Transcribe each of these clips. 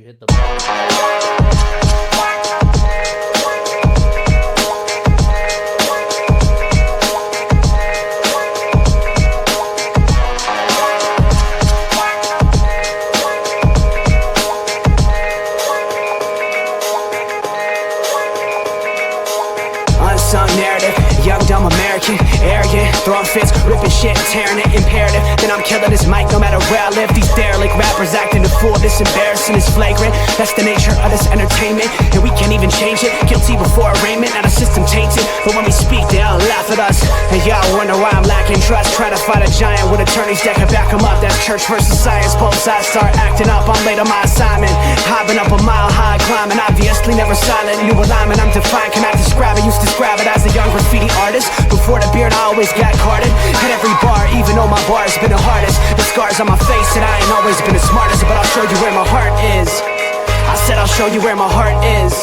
hit the ball. Unsung narrative, young dumb American, arrogant, throwing fits, ripping shit, tearing it, imperative. Then I'm killing this mic no matter where I live. These derelict rappers acting a fool, this embarrassing is flagrant. That's the nature of this entertainment, and we can't even change it. Guilty before arraignment, now the system tainted. But when we speak, they all laugh at us, and y'all wonder why I'm lacking trust. Try to fight a giant with attorneys that can back 'em up. That's church versus science, both sides start acting up. I'm late on my assignment, hopping up a mile high, climbing, obviously never silent. New alignment, I'm defiant, cannot describe it. Used to describe it as a young graffiti artist. Before the beard, I always got carded. Hit every bar, even though my bar's been the hardest. The scars on my face, and I ain't always been the smartest. But I'll show you where my heart is. I said I'll show you where my heart is.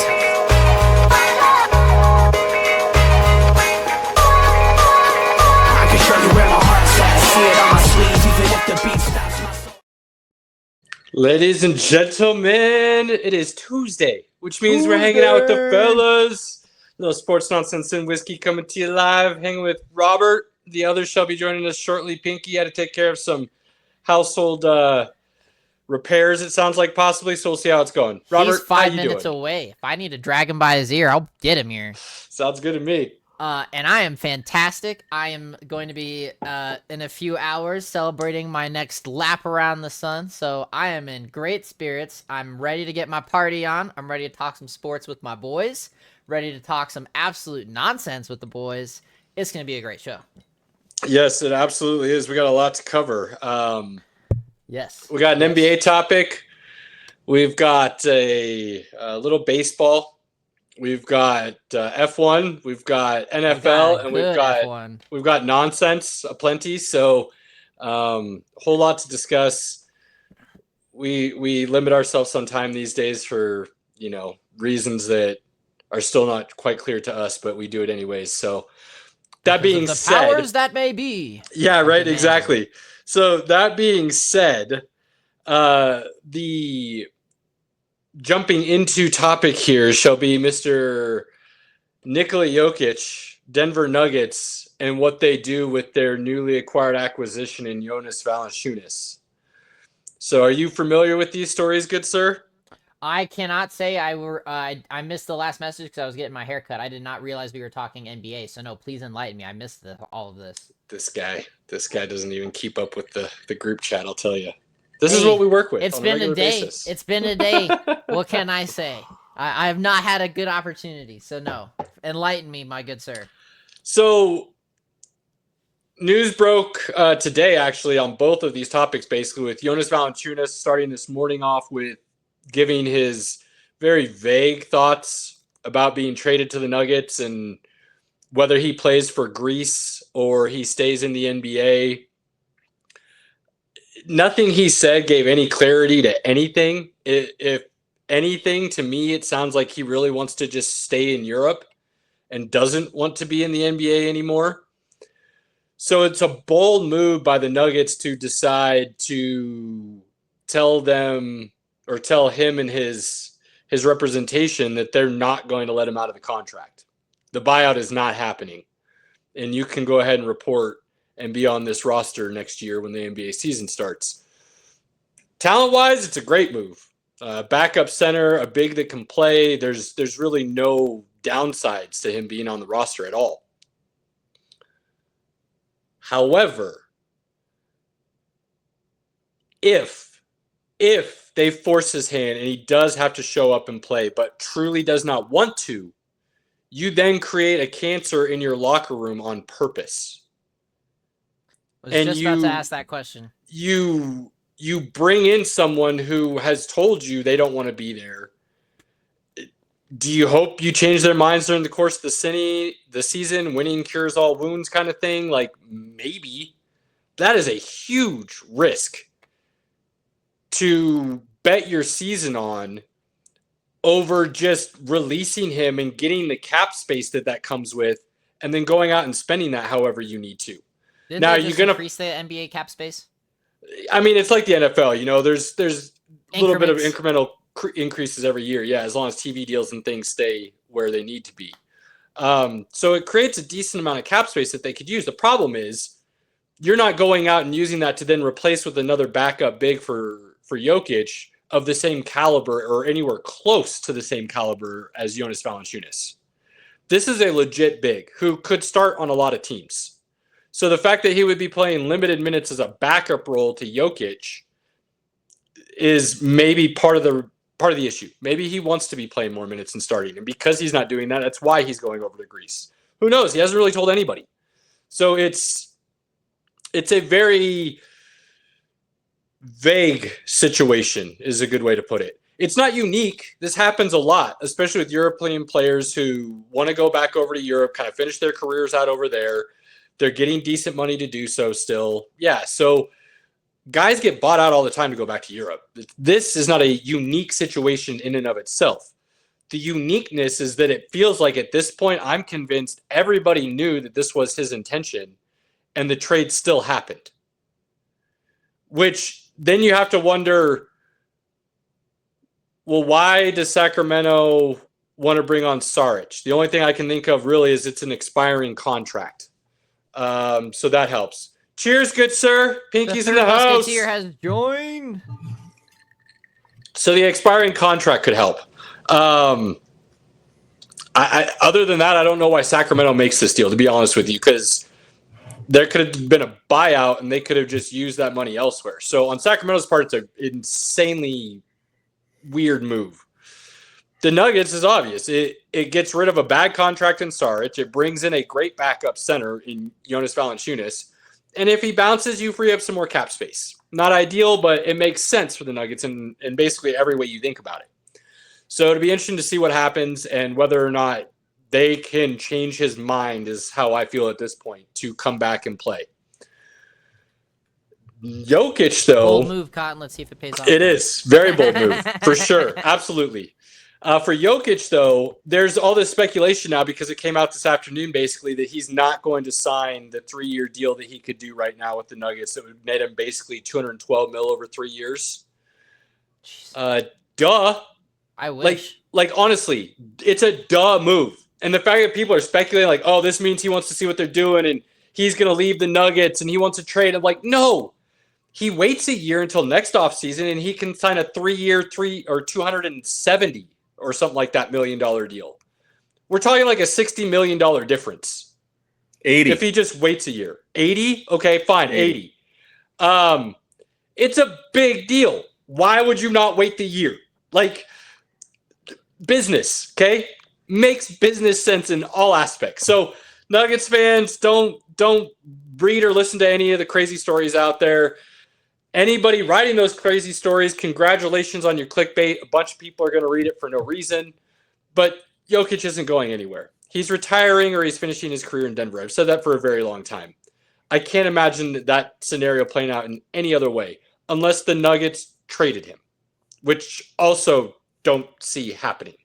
I can show you where my heart's at. See it on my sleeve, even if the beat stops my soul. Ladies and gentlemen, it is Tuesday, which means we're hanging out with the fellas. Little sports nonsense and whiskey coming to you live. Hanging with Robert. The others shall be joining us shortly. Pinky had to take care of some household repairs, it sounds like, possibly. So we'll see how it's going. Robert, He's 5 how you minutes doing? away. If I need to drag him by his ear, I'll get him here. Sounds good to me. And I am fantastic. I am going to be in a few hours celebrating my next lap around the sun. So I am in great spirits. I'm ready to get my party on. I'm ready to talk some sports with my boys. Ready to talk some absolute nonsense with the boys. It's going to be a great show. Yes, it absolutely is. We got a lot to cover. Yes. We got an NBA topic. We've got a little baseball. We've got F1. We've got NFL, and we've got nonsense aplenty. So, whole lot to discuss. We limit ourselves on time these days for reasons that are still not quite clear to us, but we do it anyways. So, that being the said, powers that may be. yeah, right, exactly. So that being said, the jumping into topic here shall be Mr. Nikola Jokic, Denver Nuggets, and what they do with their newly acquired acquisition in Jonas Valanciunas. So are you familiar with these stories, good sir? I cannot say I missed the last message because I was getting my hair cut. I did not realize we were talking NBA. So no, please enlighten me. I missed all of this. This guy doesn't even keep up with the group chat, I'll tell you. This is what we work with. It's on been a regular a day. basis. It's been a day. What can I say? I have not had a good opportunity. So no, enlighten me, my good sir. So news broke today, actually, on both of these topics, basically, with Jonas Valanciunas starting this morning off with giving his very vague thoughts about being traded to the Nuggets and whether he plays for Greece or he stays in the NBA. Nothing he said gave any clarity to anything. If anything, to me, it sounds like he really wants to just stay in Europe and doesn't want to be in the NBA anymore. So it's a bold move by the Nuggets to decide to tell him and his representation that they're not going to let him out of the contract. The buyout is not happening. And you can go ahead and report and be on this roster next year when the NBA season starts. Talent-wise, it's a great move. Backup center, a big that can play. There's really no downsides to him being on the roster at all. However, if they force his hand and he does have to show up and play, but truly does not want to, you then create a cancer in your locker room on purpose. I was just about to ask that question. You bring in someone who has told you they don't want to be there. Do you hope you change their minds during the course of the season? Winning cures all wounds kind of thing? Like, maybe. That is a huge risk to bet your season on over just releasing him and getting the cap space that comes with and then going out and spending that however you need to. Didn't now they you're just going to increase the NBA cap space? I mean, it's like the NFL, there's a little bit of Increments. incremental increases every year. Yeah, as long as TV deals and things stay where they need to be. So it creates a decent amount of cap space that they could use. The problem is you're not going out and using that to then replace with another backup big for Jokic of the same caliber or anywhere close to the same caliber as Jonas Valanciunas. This is a legit big who could start on a lot of teams. So the fact that he would be playing limited minutes as a backup role to Jokic is maybe part of the issue. Maybe he wants to be playing more minutes and starting, and because he's not doing that, that's why he's going over to Greece. Who knows? He hasn't really told anybody. So it's a very vague situation is a good way to put it. It's not unique. This happens a lot, especially with European players who want to go back over to Europe, kind of finish their careers out over there. They're getting decent money to do so still. Yeah, so guys get bought out all the time to go back to Europe. This is not a unique situation in and of itself. The uniqueness is that it feels like at this point, I'm convinced everybody knew that this was his intention, and the trade still happened. Which then you have to wonder, well, why does Sacramento want to bring on Saric? The only thing I can think of really is it's an expiring contract. So that helps. Cheers, good sir. Pinky's in the house. Musketeer has joined. So the expiring contract could help. I other than that, I don't know why Sacramento makes this deal, to be honest with you, because there could have been a buyout and they could have just used that money elsewhere. So on Sacramento's part, it's an insanely weird move. The Nuggets is obvious. It gets rid of a bad contract in Saric. It brings in a great backup center in Jonas Valanciunas. And if he bounces, you free up some more cap space. Not ideal, but it makes sense for the Nuggets in basically every way you think about it. So it'll be interesting to see what happens and whether or not they can change his mind is how I feel at this point to come back and play. Jokic, though. Bold move, Cotton. Let's see if it pays off. It is. Very bold move, for sure. Absolutely. For Jokic, though, there's all this speculation now because it came out this afternoon, basically, that he's not going to sign the 3-year deal that he could do right now with the Nuggets. That would net him basically $212 million over 3 years. Duh. I wish. Like, honestly, it's a duh move. And the fact that people are speculating, like, oh, this means he wants to see what they're doing and he's going to leave the Nuggets and he wants to trade. I'm like, no. He waits a year until next offseason and he can sign a 3-year, $270 or something like that $1 million deal. We're talking like a $60 million difference. 80. If he just waits a year. 80? Okay, fine, 80. It's a big deal. Why would you not wait the year? Like, business, okay? Makes business sense in all aspects. So Nuggets fans, don't read or listen to any of the crazy stories out there. Anybody writing those crazy stories, congratulations on your clickbait. A bunch of people are going to read it for no reason. But Jokic isn't going anywhere. He's retiring or he's finishing his career in Denver. I've said that for a very long time. I can't imagine that scenario playing out in any other way unless the Nuggets traded him, which also don't see happening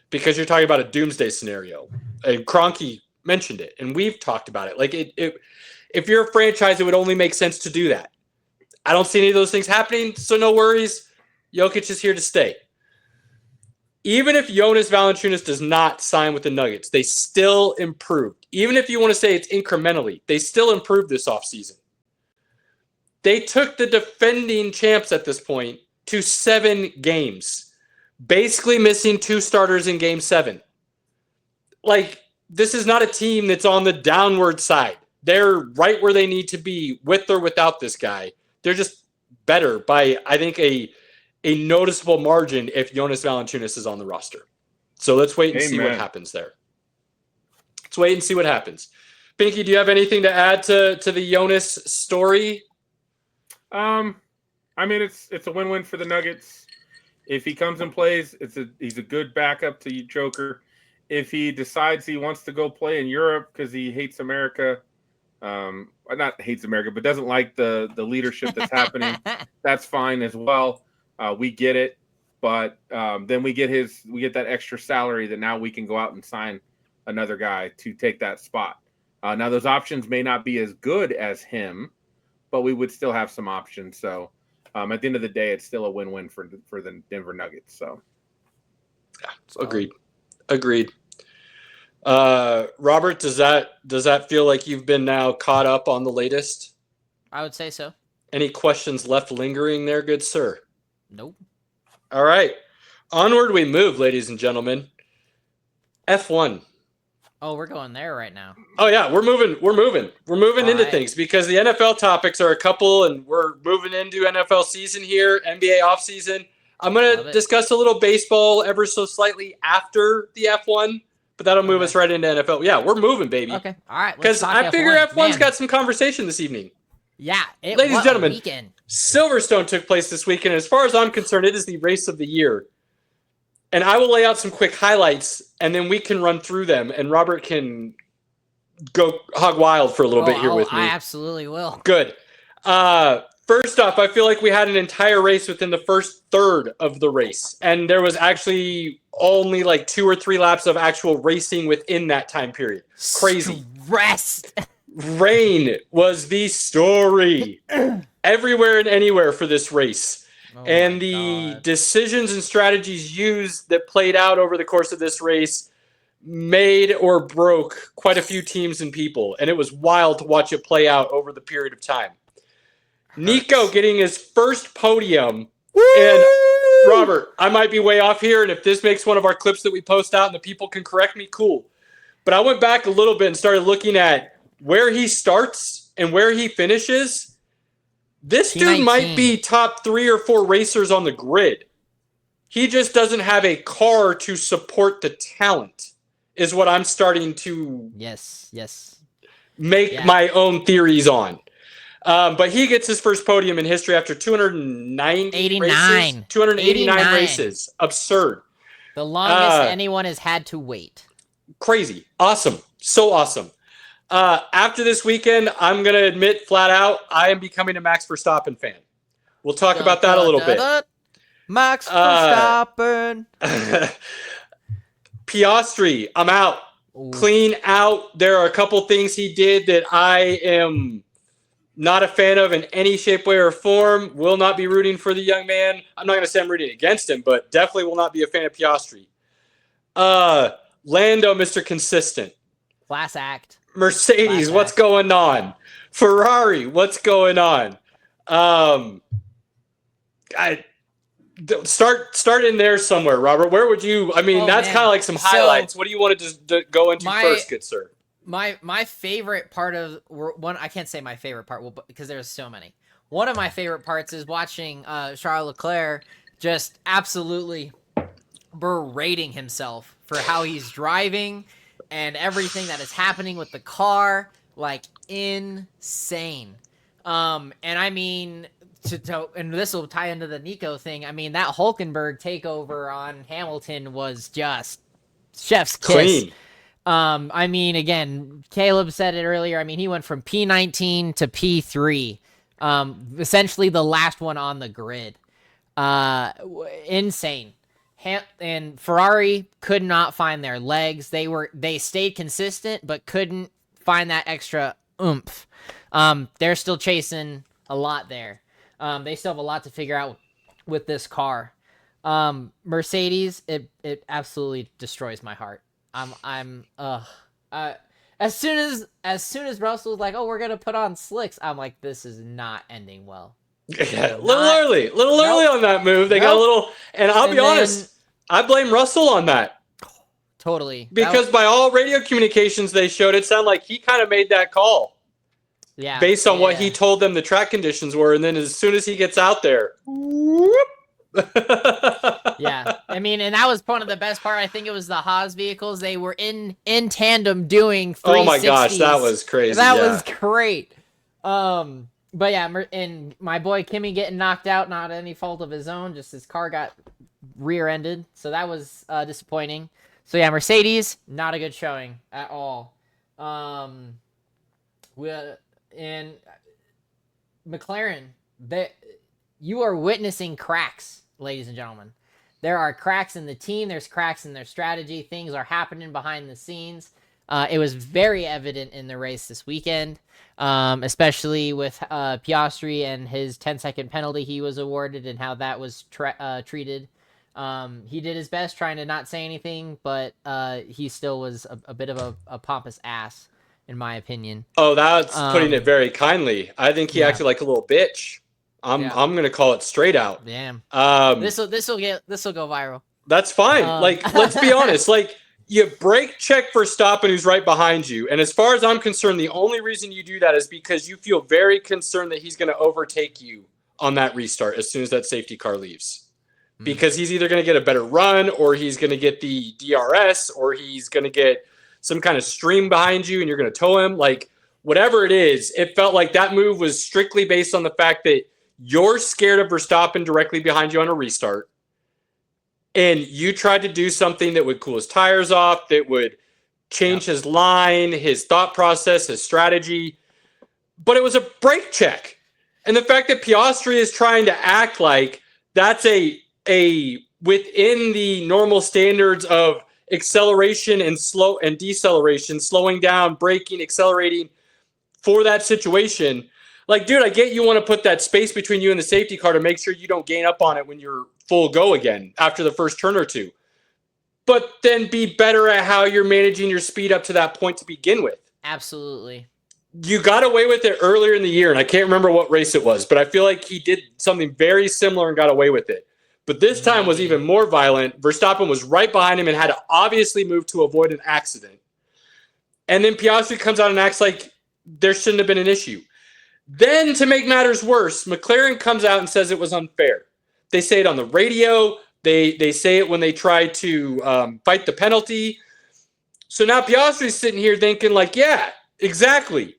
because you're talking about a doomsday scenario. And Kroenke mentioned it, and we've talked about it. Like, if you're a franchise, it would only make sense to do that. I don't see any of those things happening, so no worries. Jokic is here to stay. Even if Jonas Valanciunas does not sign with the Nuggets, they still improved. Even if you want to say it's incrementally, they still improved this offseason. They took the defending champs at this point to 7 games, basically missing 2 starters in Game 7. Like, this is not a team that's on the downward side. They're right where they need to be with or without this guy. They're just better by, I think, a noticeable margin if Jonas Valanciunas is on the roster. So let's wait and see what happens there. Let's wait and see what happens. Pinky, do you have anything to add to the Jonas story? I mean, it's a win-win for the Nuggets. If he comes and plays, he's a good backup to Joker. If he decides he wants to go play in Europe because he hates America, not hates America, but doesn't like the leadership that's happening, that's fine as well. We get it, but then we get that extra salary that now we can go out and sign another guy to take that spot. Now those options may not be as good as him, but we would still have some options. So at the end of the day, it's still a win-win for the Denver Nuggets. So Agreed. Robert, does that feel like you've been now caught up on the latest? I would say so. Any questions left lingering there, good sir? Nope. All right. Onward we move, ladies and gentlemen. F1. Oh, we're going there right now. Oh yeah, we're moving into things because the NFL topics are a couple, and we're moving into NFL season here, NBA offseason. I'm going to discuss a little baseball ever so slightly after the F1, but that'll move us right into NFL. Yeah, we're moving, baby. Okay, all right. Because I figure F1's got some conversation this evening. Yeah. Ladies and gentlemen, Silverstone took place this weekend. As far as I'm concerned, it is the race of the year. And I will lay out some quick highlights, and then we can run through them, and Robert can go hog wild for a little bit here with me. I absolutely will. Good. First off, I feel like we had an entire race within the first third of the race, and there was actually only like 2 or 3 laps of actual racing within that time period. Crazy. Rest. Rain was the story everywhere and anywhere for this race. And the decisions and strategies used that played out over the course of this race made or broke quite a few teams and people. And it was wild to watch it play out over the period of time. Nico getting his first podium. Woo! And Robert, I might be way off here. And if this makes one of our clips that we post out and the people can correct me, cool. But I went back a little bit and started looking at where he starts and where he finishes. This dude might be top 3 or 4 racers on the grid. He just doesn't have a car to support the talent, is what I'm starting to make my own theories on. But he gets his first podium in history after 289 races. Absurd. The longest anyone has had to wait. Crazy. Awesome. So awesome. After this weekend, I'm going to admit flat out, I am becoming a Max Verstappen fan. We'll talk about that a little bit. Max Verstappen. Piastri, I'm out. Ooh. Clean out. There are a couple things he did that I am not a fan of in any shape, way, or form. Will not be rooting for the young man. I'm not going to say I'm rooting against him, but definitely will not be a fan of Piastri. Lando, Mr. Consistent. Class act. Mercedes, what's going on? Ferrari, what's going on? Start in there somewhere, Robert. Where would you? I mean, that's kind of like some highlights. What do you want to go into first, good sir? My favorite part of one. I can't say my favorite part, because there's so many. One of my favorite parts is watching Charles Leclerc just absolutely berating himself for how he's driving. And everything that is happening with the car, like, insane. And I mean, and this will tie into the Nico thing. I mean, that Hulkenberg takeover on Hamilton was just chef's kiss. Clean. I mean, again, Caleb said it earlier. I mean, he went from P19 to P3, essentially the last one on the grid. Insane. And Ferrari could not find their legs. They stayed consistent, but couldn't find that extra oomph. They're still chasing a lot there. They still have a lot to figure out with this car. Mercedes, it absolutely destroys my heart. As soon as Russell was like, "Oh, we're gonna put on slicks," I'm like, "This is not ending well." Yeah, a little early on that move. They got a little, and I'll be honest, I blame Russell on that. Totally. Because by all radio communications they showed, it sounded like he kind of made that call. Yeah. Based on what he told them the track conditions were, and then as soon as he gets out there, whoop. Yeah. I mean, and that was one of the best part. I think it was the Haas vehicles. They were in tandem doing 360s. Oh my gosh, that was crazy. That was great. But yeah, and my boy Kimmy getting knocked out, not any fault of his own, just his car got rear-ended, so that was disappointing. So yeah, Mercedes, not a good showing at all. And McLaren, you are witnessing cracks, ladies and gentlemen. There are cracks in the team, there's cracks in their strategy, things are happening behind the scenes. It was very evident in the race this weekend, especially with Piastri and his 10-second penalty he was awarded and how that was treated. He did his best trying to not say anything, but he still was a bit of a pompous ass, in my opinion. Oh, that's putting it very kindly. I think he yeah. acted like a little bitch. I'm gonna call it straight out. Damn. Um, This will go viral. that's fine. Like, let's be honest. Like, you brake check Verstappen, who's right behind you, and as far as I'm concerned, the only reason you do that is because you feel very concerned that he's going to overtake you on that restart as soon as that safety car leaves. Because he's either going to get a better run, or he's going to get the DRS, or he's going to get some kind of stream behind you and you're going to tow him. Like, whatever it is, it felt like that move was strictly based on the fact that you're scared of Verstappen directly behind you on a restart. And you tried to do something that would cool his tires off, that would change his line, his thought process, his strategy. But it was a brake check. And the fact that Piastri is trying to act like that's a within the normal standards of acceleration and deceleration, slowing down, braking, accelerating for that situation. Like, dude, I get you want to put that space between you and the safety car to make sure you don't gain up on it when you're full go again after the first turn or two. But then be better at how you're managing your speed up to that point to begin with. Absolutely. You got away with it earlier in the year, and I can't remember what race it was, but I feel like he did something very similar and got away with it. But this time was even more violent. Verstappen was right behind him and had to obviously move to avoid an accident. And then Piastri comes out and acts like there shouldn't have been an issue. Then, to make matters worse, McLaren comes out and says it was unfair. They say it on the radio. They say it when they try to fight the penalty. So now Piastri's sitting here thinking like, yeah, exactly.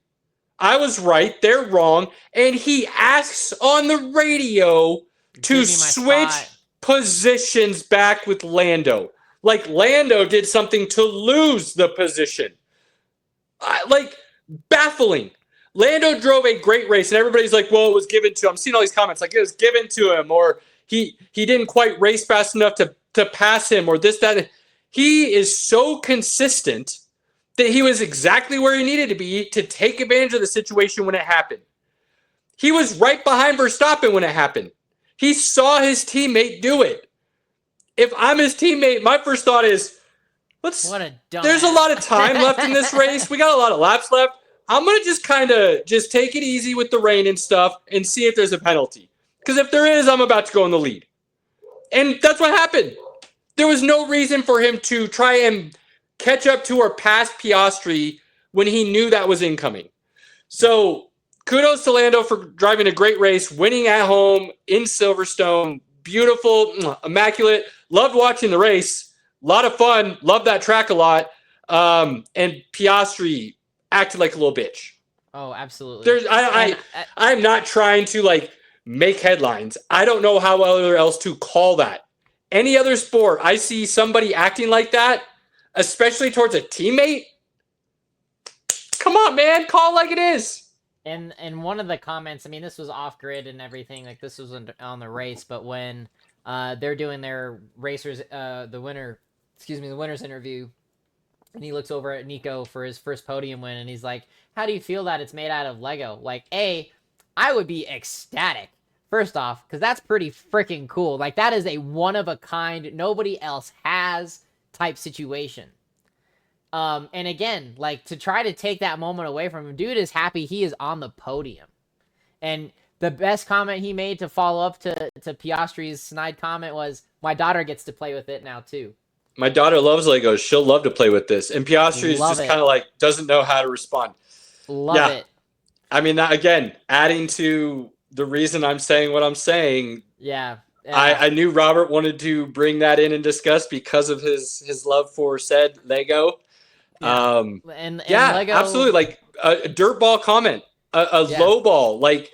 I was right. They're wrong. And he asks on the radio to switch positions back with Lando. Like Lando did something to lose the position. Like, baffling. Lando drove a great race, and everybody's like, well, it was given to him. I'm seeing all these comments like it was given to him, or he didn't quite race fast enough to pass him, or this, that. He is so consistent that he was exactly where he needed to be to take advantage of the situation when it happened. He was right behind Verstappen when it happened. He saw his teammate do it. If I'm his teammate, my first thought is, there's a lot of time left in this race. We got a lot of laps left. I'm going to just kind of just take it easy with the rain and stuff and see if there's a penalty. Because if there is, I'm about to go in the lead. And that's what happened. There was no reason for him to try and catch up to or pass Piastri when he knew that was incoming. So kudos to Lando for driving a great race, winning at home in Silverstone. Beautiful, immaculate. Loved watching the race. A lot of fun. Loved that track a lot. And Piastri acted like a little bitch. Oh, absolutely. I'm not trying to like make headlines. I don't know how else to call that. Any other sport, I see somebody acting like that, especially towards a teammate. Come on, man, call it like it is. And one of the comments, I mean, this was off grid and everything, like this was on the race, but when they're doing their racers, the winner's interview, and he looks over at Nico for his first podium win, and he's like, how do you feel that it's made out of Lego? Like, I would be ecstatic, first off, because that's pretty freaking cool. Like, that is a one-of-a-kind, nobody else has type situation. And again, like, to try to take that moment away from him, dude is happy he is on the podium. And the best comment he made to follow up to Piastri's snide comment was, my daughter gets to play with it now, too. My daughter loves Legos. She'll love to play with this. And Piastri is just kind of like, doesn't know how to respond. Love it. I mean, that, again, adding to the reason I'm saying what I'm saying. Yeah. I knew Robert wanted to bring that in and discuss because of his love for said Lego. Yeah. And Lego... absolutely. Like a dirt ball comment, a low ball, like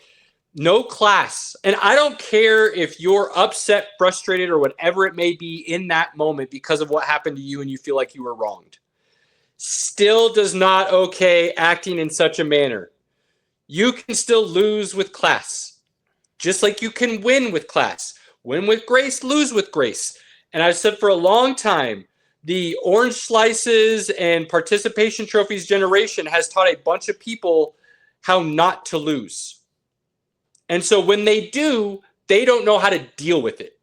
no class. And I don't care if you're upset, frustrated, or whatever it may be in that moment because of what happened to you and you feel like you were wronged. Still does not okay acting in such a manner. You can still lose with class, just like you can win with class. Win with grace, lose with grace. And I've said for a long time, the orange slices and participation trophies generation has taught a bunch of people how not to lose. And so when they do, they don't know how to deal with it.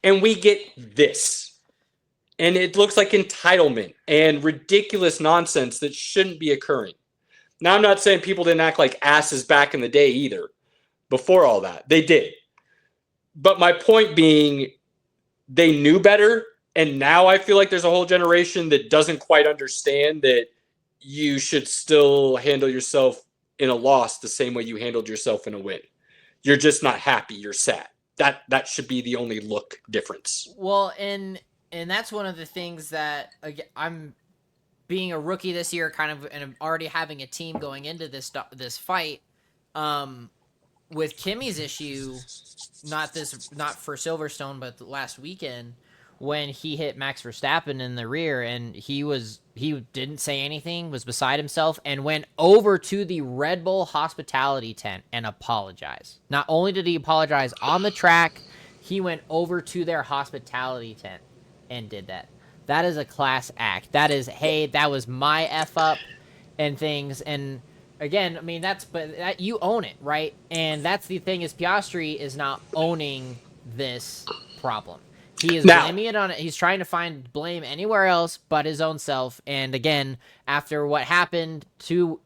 and we get this. And it looks like entitlement and ridiculous nonsense that shouldn't be occurring. Now, I'm not saying people didn't act like asses back in the day either. Before all that, they did. But my point being, they knew better. And now I feel like there's a whole generation that doesn't quite understand that you should still handle yourself in a loss the same way you handled yourself in a win. You're just not happy. You're sad. That should be the only look difference. Well, and that's one of the things that I'm being a rookie this year, kind of, and already having a team going into this fight. With Kimmy's issue, not for Silverstone, but last weekend when he hit Max Verstappen in the rear, and he didn't say anything, was beside himself, and went over to the Red Bull hospitality tent and apologized. Not only did he apologize on the track, he went over to their hospitality tent and did that. That is a class act. That is, hey, that was my F up and things. And again, I mean, but you own it, right? And that's the thing, is Piastri is not owning this problem. He is blaming it on it. He's trying to blame anywhere else but his own self. And again, after what happened 3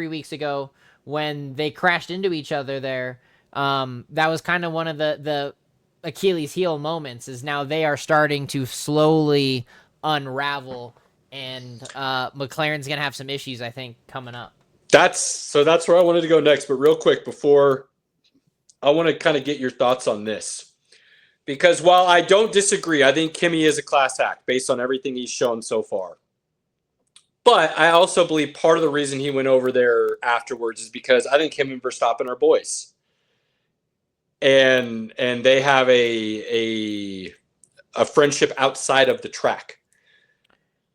weeks ago when they crashed into each other there, that was kind of one of the Achilles heel moments, is now they are starting to slowly unravel, and McLaren's going to have some issues, I think, coming up. That's where I wanted to go next. But real quick, before, I want to kind of get your thoughts on this. Because while I don't disagree, I think Kimi is a class act based on everything he's shown so far. But I also believe part of the reason he went over there afterwards is because I think him and Verstappen are boys. And they have a friendship outside of the track.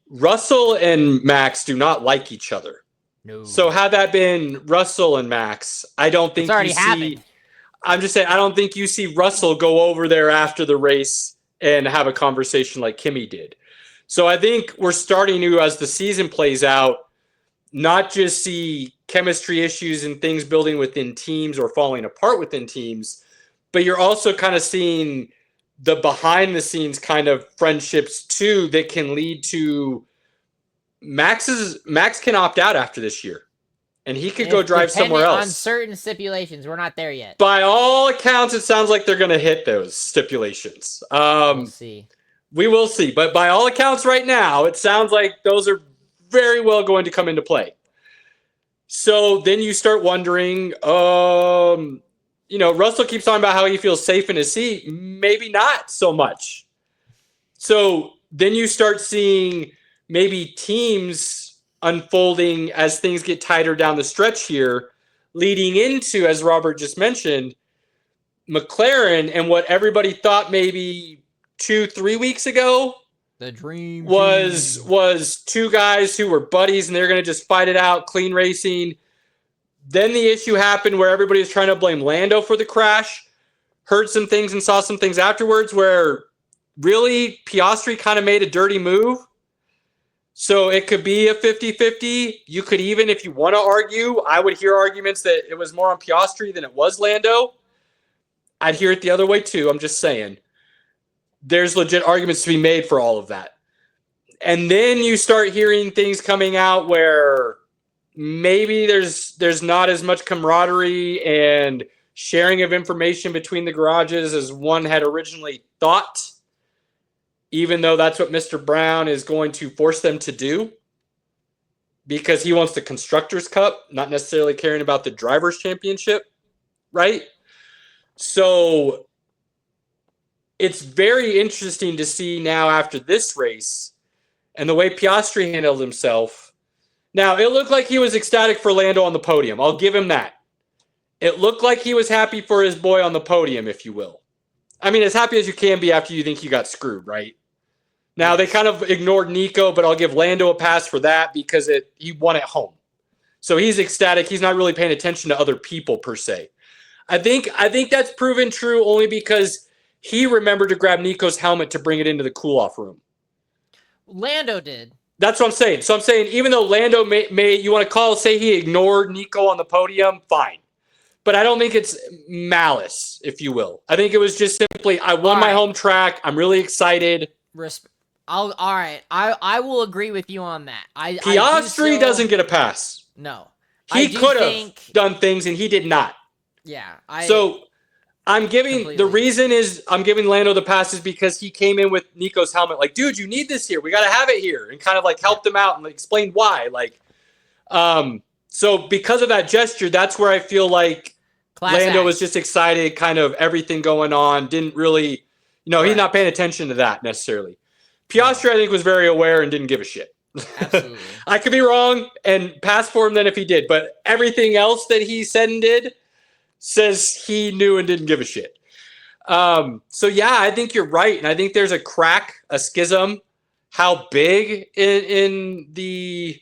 Russell and Max do not like each other. No. So had that been Russell and Max, I don't think happened. I'm just saying, I don't think you see Russell go over there after the race and have a conversation like Kimi did. So I think we're starting to, as the season plays out, not just see chemistry issues and things building within teams or falling apart within teams, but you're also kind of seeing the behind the scenes kind of friendships too that can lead to Max can opt out after this year. And he could go drive somewhere else. On certain stipulations. We're not there yet. By all accounts, it sounds like they're going to hit those stipulations. We'll see. We will see. But by all accounts right now, it sounds like those are very well going to come into play. So then you start wondering, Russell keeps talking about how he feels safe in his seat. Maybe not so much. So then you start seeing maybe teams unfolding as things get tighter down the stretch here, leading into, as Robert just mentioned, McLaren and what everybody thought maybe 2-3 weeks ago, the dream was two guys who were buddies and they're going to just fight it out, clean racing. Then the issue happened where everybody was trying to blame Lando for the crash. Heard some things and saw some things afterwards where really Piastri kind of made a dirty move. So it could be a 50-50. You could even, if you want to argue, I would hear arguments that it was more on Piastri than it was Lando. I'd hear it the other way too. I'm just saying. There's legit arguments to be made for all of that. And then you start hearing things coming out where maybe there's not as much camaraderie and sharing of information between the garages as one had originally thought, even though that's what Mr. Brown is going to force them to do because he wants the Constructors' Cup, not necessarily caring about the Drivers' Championship, right? So it's very interesting to see now after this race and the way Piastri handled himself. Now, it looked like he was ecstatic for Lando on the podium. I'll give him that. It looked like he was happy for his boy on the podium, if you will. I mean, as happy as you can be after you think you got screwed, right? Now, they kind of ignored Nico, but I'll give Lando a pass for that because he won at home. So he's ecstatic. He's not really paying attention to other people, per se. I think that's proven true only because he remembered to grab Nico's helmet to bring it into the cool-off room. Lando did. That's what I'm saying. So I'm saying even though Lando may you want to say he ignored Nico on the podium, fine. but I don't think it's malice, if you will. I think it was just simply, I won my home track. I'm really excited. All right. I will agree with you on that. Piastri doesn't get a pass. No. He could have done things, and he did not. Yeah. I'm giving Lando the pass is because he came in with Nico's helmet. Like, dude, you need this here. We got to have it here, and kind of like helped him out and like, explained why. Like, so because of that gesture, that's where I feel like Lando was just excited, kind of everything going on. Didn't really, he's not paying attention to that necessarily. Piastri, I think, was very aware and didn't give a shit. Absolutely. I could be wrong and pass for him then if he did, but everything else that he said and did says he knew and didn't give a shit. So yeah, I think you're right, and I think there's a crack, a schism. How big in the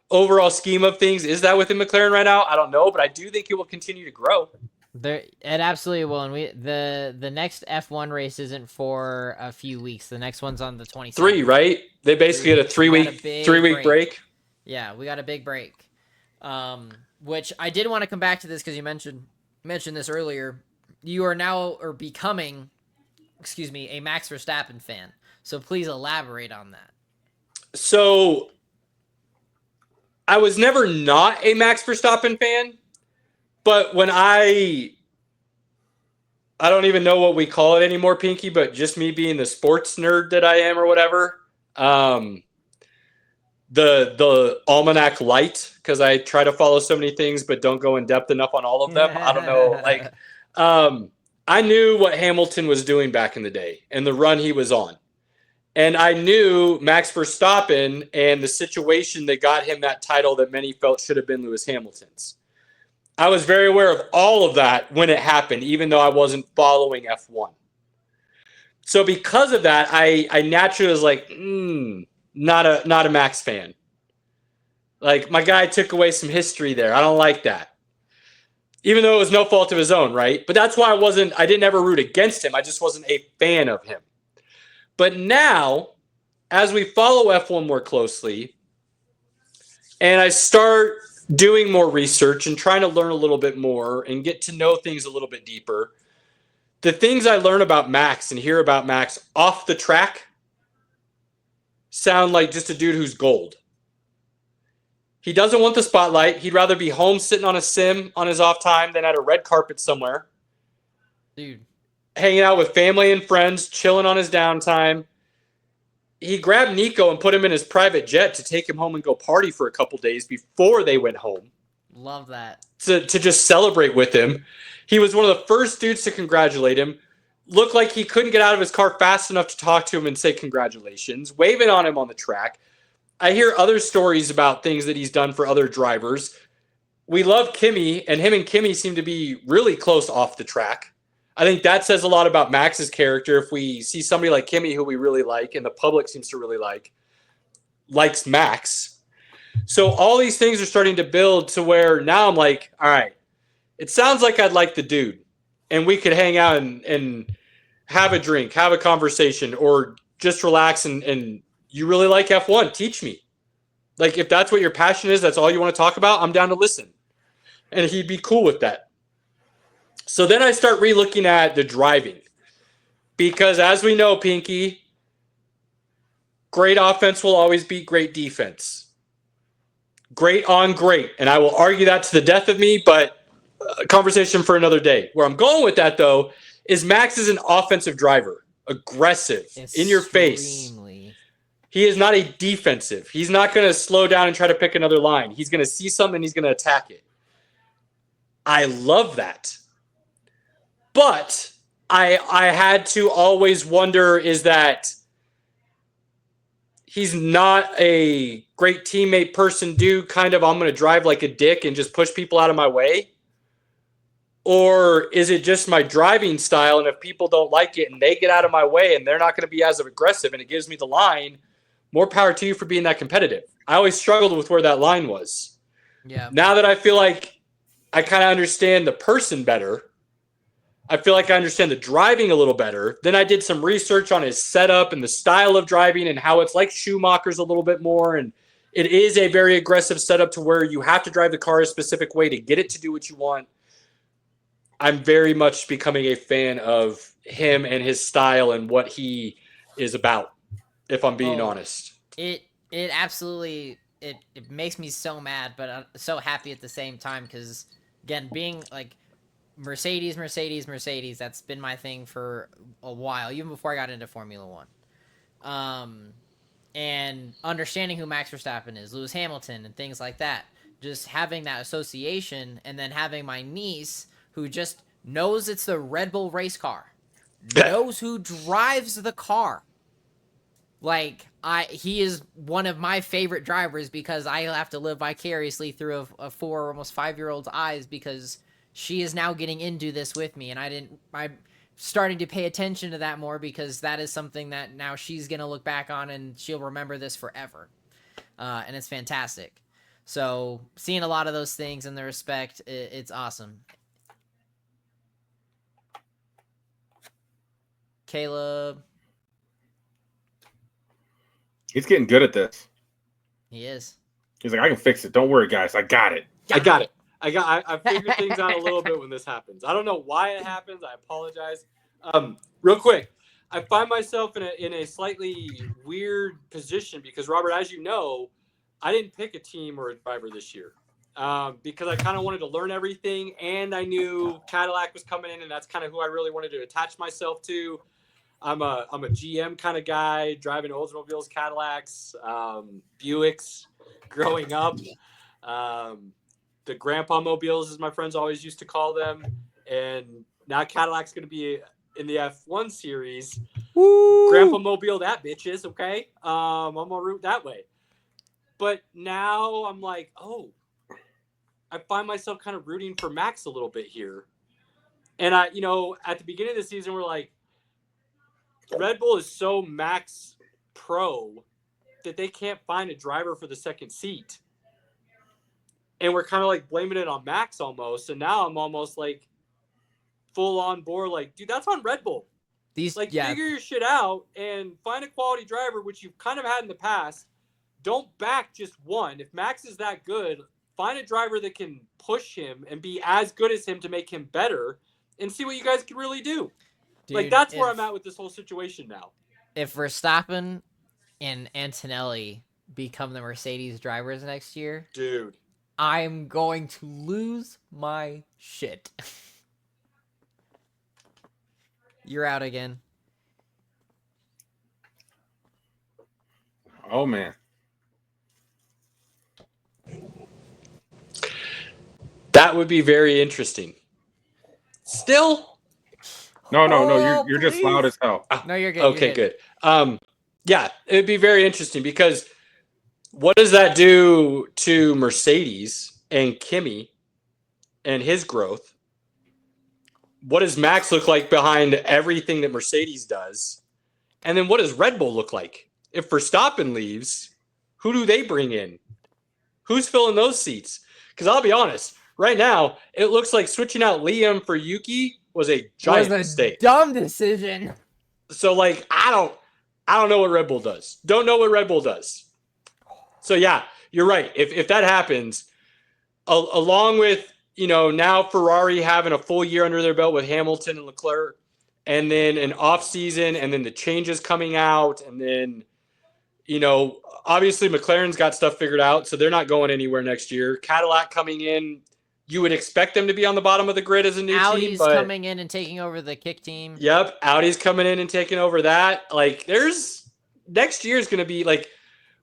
overall scheme of things is that within McLaren right now? I don't know, but I do think it will continue to grow. It absolutely will, and the next F1 race isn't for a few weeks. The next one's on the 27th. 3, right? They basically had a 3-week break. Yeah, we got a big break. Which I did want to come back to this because you mentioned this earlier. You are now becoming, a Max Verstappen fan. So please elaborate on that. So I was never not a Max Verstappen fan. But when I don't even know what we call it anymore, Pinky, but just me being the sports nerd that I am or whatever, the Almanac Light, because I try to follow so many things but don't go in depth enough on all of them. I don't know. Like, I knew what Hamilton was doing back in the day and the run he was on. And I knew Max Verstappen and the situation that got him that title that many felt should have been Lewis Hamilton's. I was very aware of all of that when it happened, even though I wasn't following F1. So because of that, I naturally was like, not a Max fan. Like, my guy took away some history there. I don't like that. Even though it was no fault of his own, right? But that's why I didn't ever root against him. I just wasn't a fan of him. But now, as we follow F1 more closely, and I start doing more research and trying to learn a little bit more and get to know things a little bit deeper, the things I learn about Max and hear about Max off the track sound like just a dude who's gold. He doesn't want the spotlight. He'd rather be home sitting on a sim on his off time than at a red carpet somewhere. Dude. Hanging out with family and friends, chilling on his downtime. He grabbed Nico and put him in his private jet to take him home and go party for a couple days before they went home. Love that. To just celebrate with him. He was one of the first dudes to congratulate him. Looked like he couldn't get out of his car fast enough to talk to him and say congratulations. Waving on him on the track. I hear other stories about things that he's done for other drivers. We love Kimi, and him and Kimi seem to be really close off the track. I think that says a lot about Max's character. If we see somebody like Kimi, who we really like, and the public seems to really likes Max. So all these things are starting to build to where now I'm like, all right, it sounds like I'd like the dude, and we could hang out and have a drink, have a conversation, or just relax. And you really like F1, teach me. Like, if that's what your passion is, that's all you want to talk about, I'm down to listen. And he'd be cool with that. So then I start re-looking at the driving. Because as we know, Pinky, great offense will always beat great defense. Great on great. And I will argue that to the death of me, but a conversation for another day. Where I'm going with that, though, is Max is an offensive driver. Aggressive. In your face. He is not a defensive. He's not going to slow down and try to pick another line. He's going to see something and he's going to attack it. I love that. But I had to always wonder, is that he's not a great teammate person, dude, kind of I'm going to drive like a dick and just push people out of my way? Or is it just my driving style, and if people don't like it and they get out of my way and they're not going to be as aggressive and it gives me the line, more power to you for being that competitive. I always struggled with where that line was. Yeah. Now that I feel like I kind of understand the person better, I feel like I understand the driving a little better. Then I did some research on his setup and the style of driving and how it's like Schumacher's a little bit more. And it is a very aggressive setup to where you have to drive the car a specific way to get it to do what you want. I'm very much becoming a fan of him and his style and what he is about, if I'm being honest. It absolutely it makes me so mad, but I'm so happy at the same time because again, being like Mercedes, Mercedes, Mercedes, that's been my thing for a while, even before I got into Formula One. And understanding who Max Verstappen is, Lewis Hamilton, and things like that. Just having that association, and then having my niece who just knows it's the Red Bull race car, knows who drives the car. Like he is one of my favorite drivers because I have to live vicariously through a 4 almost 5-year-old's eyes because she is now getting into this with me, and I'm starting to pay attention to that more because that is something that now she's gonna look back on and she'll remember this forever, and it's fantastic. So seeing a lot of those things and the respect, it's awesome. Caleb. He's getting good at this. He is. He's like, I can fix it. Don't worry, guys. I got it. I got it. I figured things out a little bit when this happens. I don't know why it happens. I apologize. Real quick, I find myself in a slightly weird position because, Robert, as you know, I didn't pick a team or a driver this year because I kind of wanted to learn everything, and I knew Cadillac was coming in, and that's kind of who I really wanted to attach myself to. I'm a GM kind of guy, driving Oldsmobiles, Cadillacs, Buicks, growing up. The grandpa mobiles, as my friends always used to call them, and now Cadillac's going to be in the F1 series. Woo! Grandpa mobile, that bitches, okay? I'm gonna root that way. But now I'm like, I find myself kind of rooting for Max a little bit here. And at the beginning of the season, we're like, Red Bull is so Max pro that they can't find a driver for the second seat. And we're kind of like blaming it on Max almost. And now I'm almost like full on board. Like, dude, that's on Red Bull. Figure your shit out and find a quality driver, which you've kind of had in the past. Don't back just one. If Max is that good, find a driver that can push him and be as good as him to make him better and see what you guys can really do. Dude, that's where I'm at with this whole situation now. If Verstappen and Antonelli become the Mercedes drivers next year, dude, I'm going to lose my shit. You're out again. Oh, man. That would be very interesting. Still? No. You're just loud as hell. No, you're good. Okay, good. Yeah, it'd be very interesting because what does that do to Mercedes and Kimi and his growth? What does Max look like behind everything that Mercedes does? And then what does Red Bull look like? If Verstappen leaves, who do they bring in? Who's filling those seats? Because I'll be honest, right now, it looks like switching out Liam for Yuki was a giant mistake. Dumb decision. So, like, I don't know what Red Bull does. Don't know what Red Bull does. So, yeah, you're right. If that happens, along with, now Ferrari having a full year under their belt with Hamilton and Leclerc, and then an off season, and then the changes coming out, and then, obviously McLaren's got stuff figured out, so they're not going anywhere next year. Cadillac coming in. You would expect them to be on the bottom of the grid as a new team. Audi's coming in and taking over the kick team. Yep, Audi's coming in and taking over that. Like, next year is going to be like,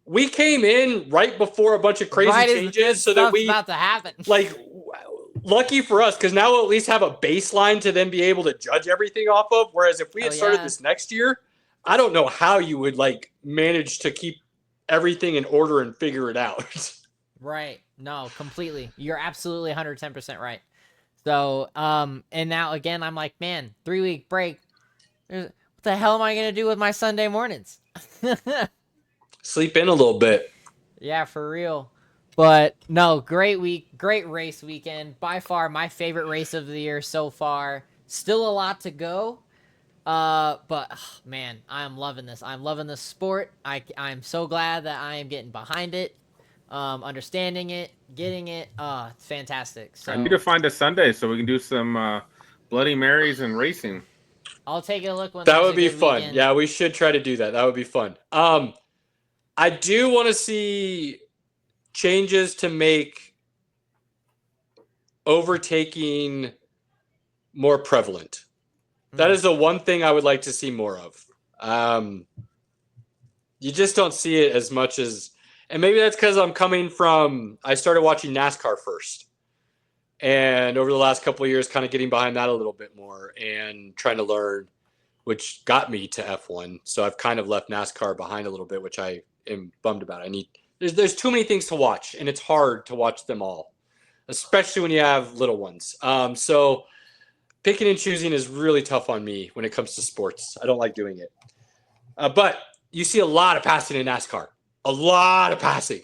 we came in right before a bunch of crazy changes, so that about to happen. Like, lucky for us, because now we'll at least have a baseline to then be able to judge everything off of. Whereas if we had started this next year, I don't know how you would manage to keep everything in order and figure it out. Right. No, completely. You're absolutely 110% right. So, and now again, I'm like, man, 3-week break. What the hell am I going to do with my Sunday mornings? Sleep in a little bit. Yeah, for real. But no, great week, great race weekend. By far my favorite race of the year so far. Still a lot to go. But man, I'm loving this. I'm loving this sport. I'm so glad that I am getting behind it. Understanding it, getting it. It's fantastic. So I need to find a Sunday so we can do some Bloody Marys and racing. I'll take a look when That there's would a be good fun. weekend. Yeah, we should try to do that. That would be fun. I do want to see changes to make overtaking more prevalent. That is the one thing I would like to see more of. You just don't see it as much as, and maybe that's because I started watching NASCAR first. And over the last couple of years, kind of getting behind that a little bit more and trying to learn, which got me to F1. So I've kind of left NASCAR behind a little bit, which I am bummed about. There's too many things to watch, and it's hard to watch them all, especially when you have little ones. So picking and choosing is really tough on me when it comes to sports. I don't like doing it. But you see a lot of passing in NASCAR, a lot of passing.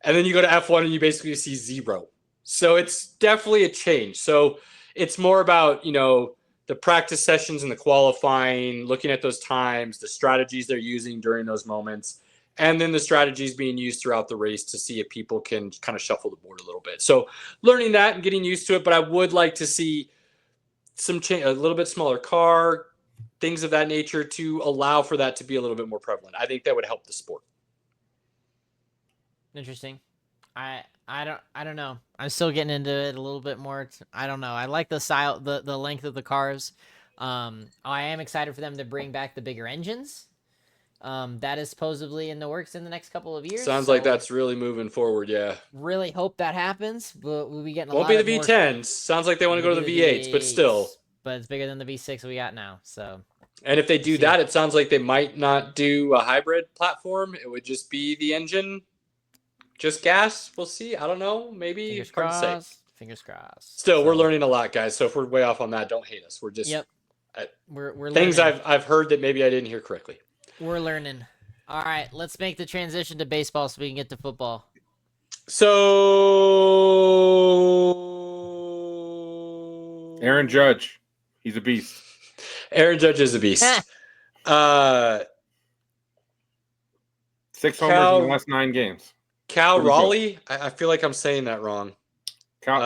And then you go to F1 and you basically see zero. So it's definitely a change. So it's more about, the practice sessions and the qualifying, looking at those times, the strategies they're using during those moments, and then the strategies being used throughout the race to see if people can kind of shuffle the board a little bit. So learning that and getting used to it, but I would like to see some change, a little bit smaller car, things of that nature to allow for that to be a little bit more prevalent. I think that would help the sport. Interesting. I don't know. I'm still getting into it a little bit more. I don't know. I like the style, the length of the cars. I am excited for them to bring back the bigger engines. That is supposedly in the works in the next couple of years. Sounds like that's really moving forward. Yeah. Really hope that happens. But we'll be getting Won't be the V10s. Sounds like they want to go to the V8s, but still. But it's bigger than the V6 we got now. So. And if they do that, it sounds like they might not do a hybrid platform. It would just be the engine, just gas. We'll see. I don't know. Maybe. Fingers crossed. Fingers crossed. Still, we're learning a lot, guys. So if we're way off on that, don't hate us. We're just we're things learning. I've heard that maybe I didn't hear correctly. We're learning. All right, let's make the transition to baseball so we can get to football. So Aaron Judge, he's a beast. Aaron Judge is a beast. 6 homers in the last 9 games. Cal Raleigh? I feel like I'm saying that wrong. Cal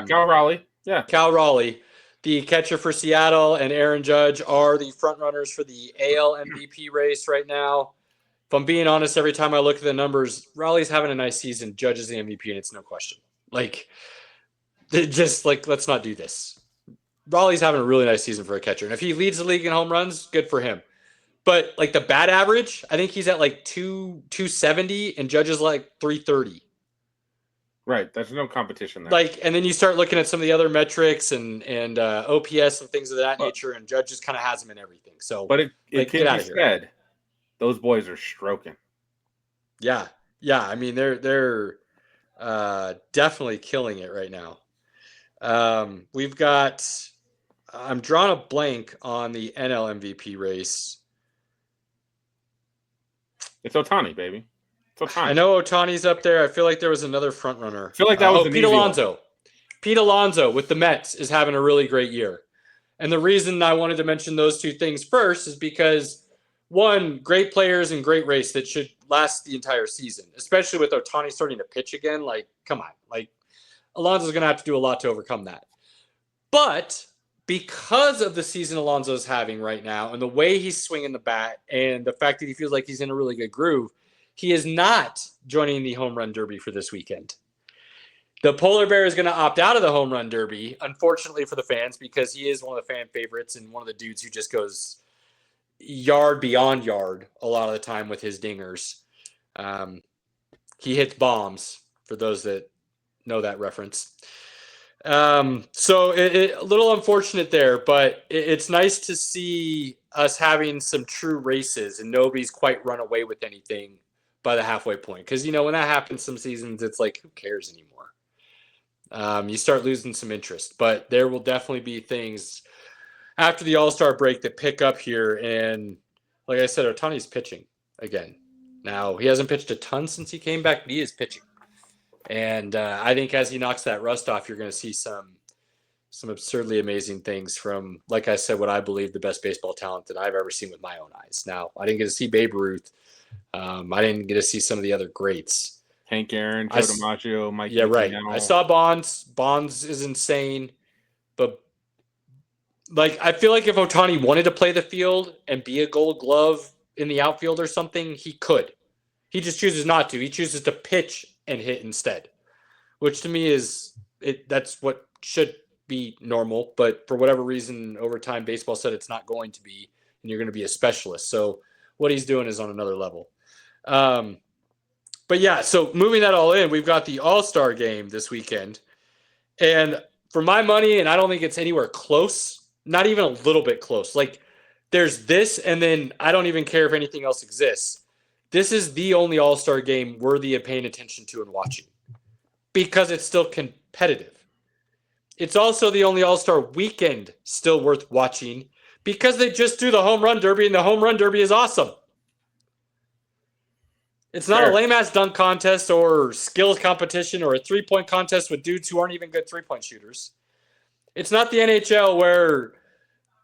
Raleigh. Yeah. Cal Raleigh, the catcher for Seattle, and Aaron Judge are the front runners for the AL MVP race right now. If I'm being honest, every time I look at the numbers, Raleigh's having a nice season. Judge is the MVP, and it's no question. Let's not do this. Raleigh's having a really nice season for a catcher. And if he leads the league in home runs, good for him. But the bat average, I think he's at 270 and Judge is 330. Right. There's no competition there. And then you start looking at some of the other metrics and OPS and things of that nature, and Judge just kind of has him in everything. So, but it can be said, those boys are stroking. Yeah. I mean, they're definitely killing it right now. We've got. I'm drawing a blank on the NL MVP race. It's Ohtani, baby. It's Ohtani. I know Ohtani's up there. I feel like there was another front runner. I feel like that was Pete Alonso. Pete Alonso with the Mets is having a really great year. And the reason I wanted to mention those two things first is because, one, great players and great race that should last the entire season, especially with Ohtani starting to pitch again. Come on. Alonso's going to have to do a lot to overcome that. But because of the season Alonso's having right now and the way he's swinging the bat and the fact that he feels like he's in a really good groove, he is not joining the home run derby for this weekend. The Polar Bear is going to opt out of the home run derby, unfortunately for the fans, because he is one of the fan favorites and one of the dudes who just goes yard beyond yard a lot of the time with his dingers. He hits bombs, for those that know that reference. So a little unfortunate there, but it's nice to see us having some true races and nobody's quite run away with anything by the halfway point. Because, when that happens some seasons, it's who cares anymore? You start losing some interest. But there will definitely be things after the All-Star break that pick up here. And like I said, Ohtani's pitching again. Now, he hasn't pitched a ton since he came back, but he is pitching. And I think as he knocks that rust off, you're going to see some absurdly amazing things from, like I said, what I believe the best baseball talent that I've ever seen with my own eyes. Now, I didn't get to see Babe Ruth. I didn't get to see some of the other greats. Hank Aaron, Joe DiMaggio, Mike. Yeah, right. I saw Bonds. Bonds is insane. But Like, I feel like if Ohtani wanted to play the field and be a Gold Glove in the outfield or something, he could. He just chooses not to. He chooses to pitch and hit instead, which to me is that's what should be normal. But for whatever reason, over time, baseball said it's not going to be, and you're going to be a specialist. So what he's doing is on another level. But yeah, so moving that all in, we've got the All-Star game this weekend. And for my money, and I don't think it's anywhere close, not even a little bit close. Like, there's this, and then I don't even care if anything else exists. This is the only All-Star game worthy of paying attention to and watching because it's still competitive. It's also the only All-Star weekend still worth watching because they just do the Home Run Derby, and the Home Run Derby is awesome. It's not a lame-ass dunk contest or skills competition or a three-point contest with dudes who aren't even good three-point shooters. It's not the NHL where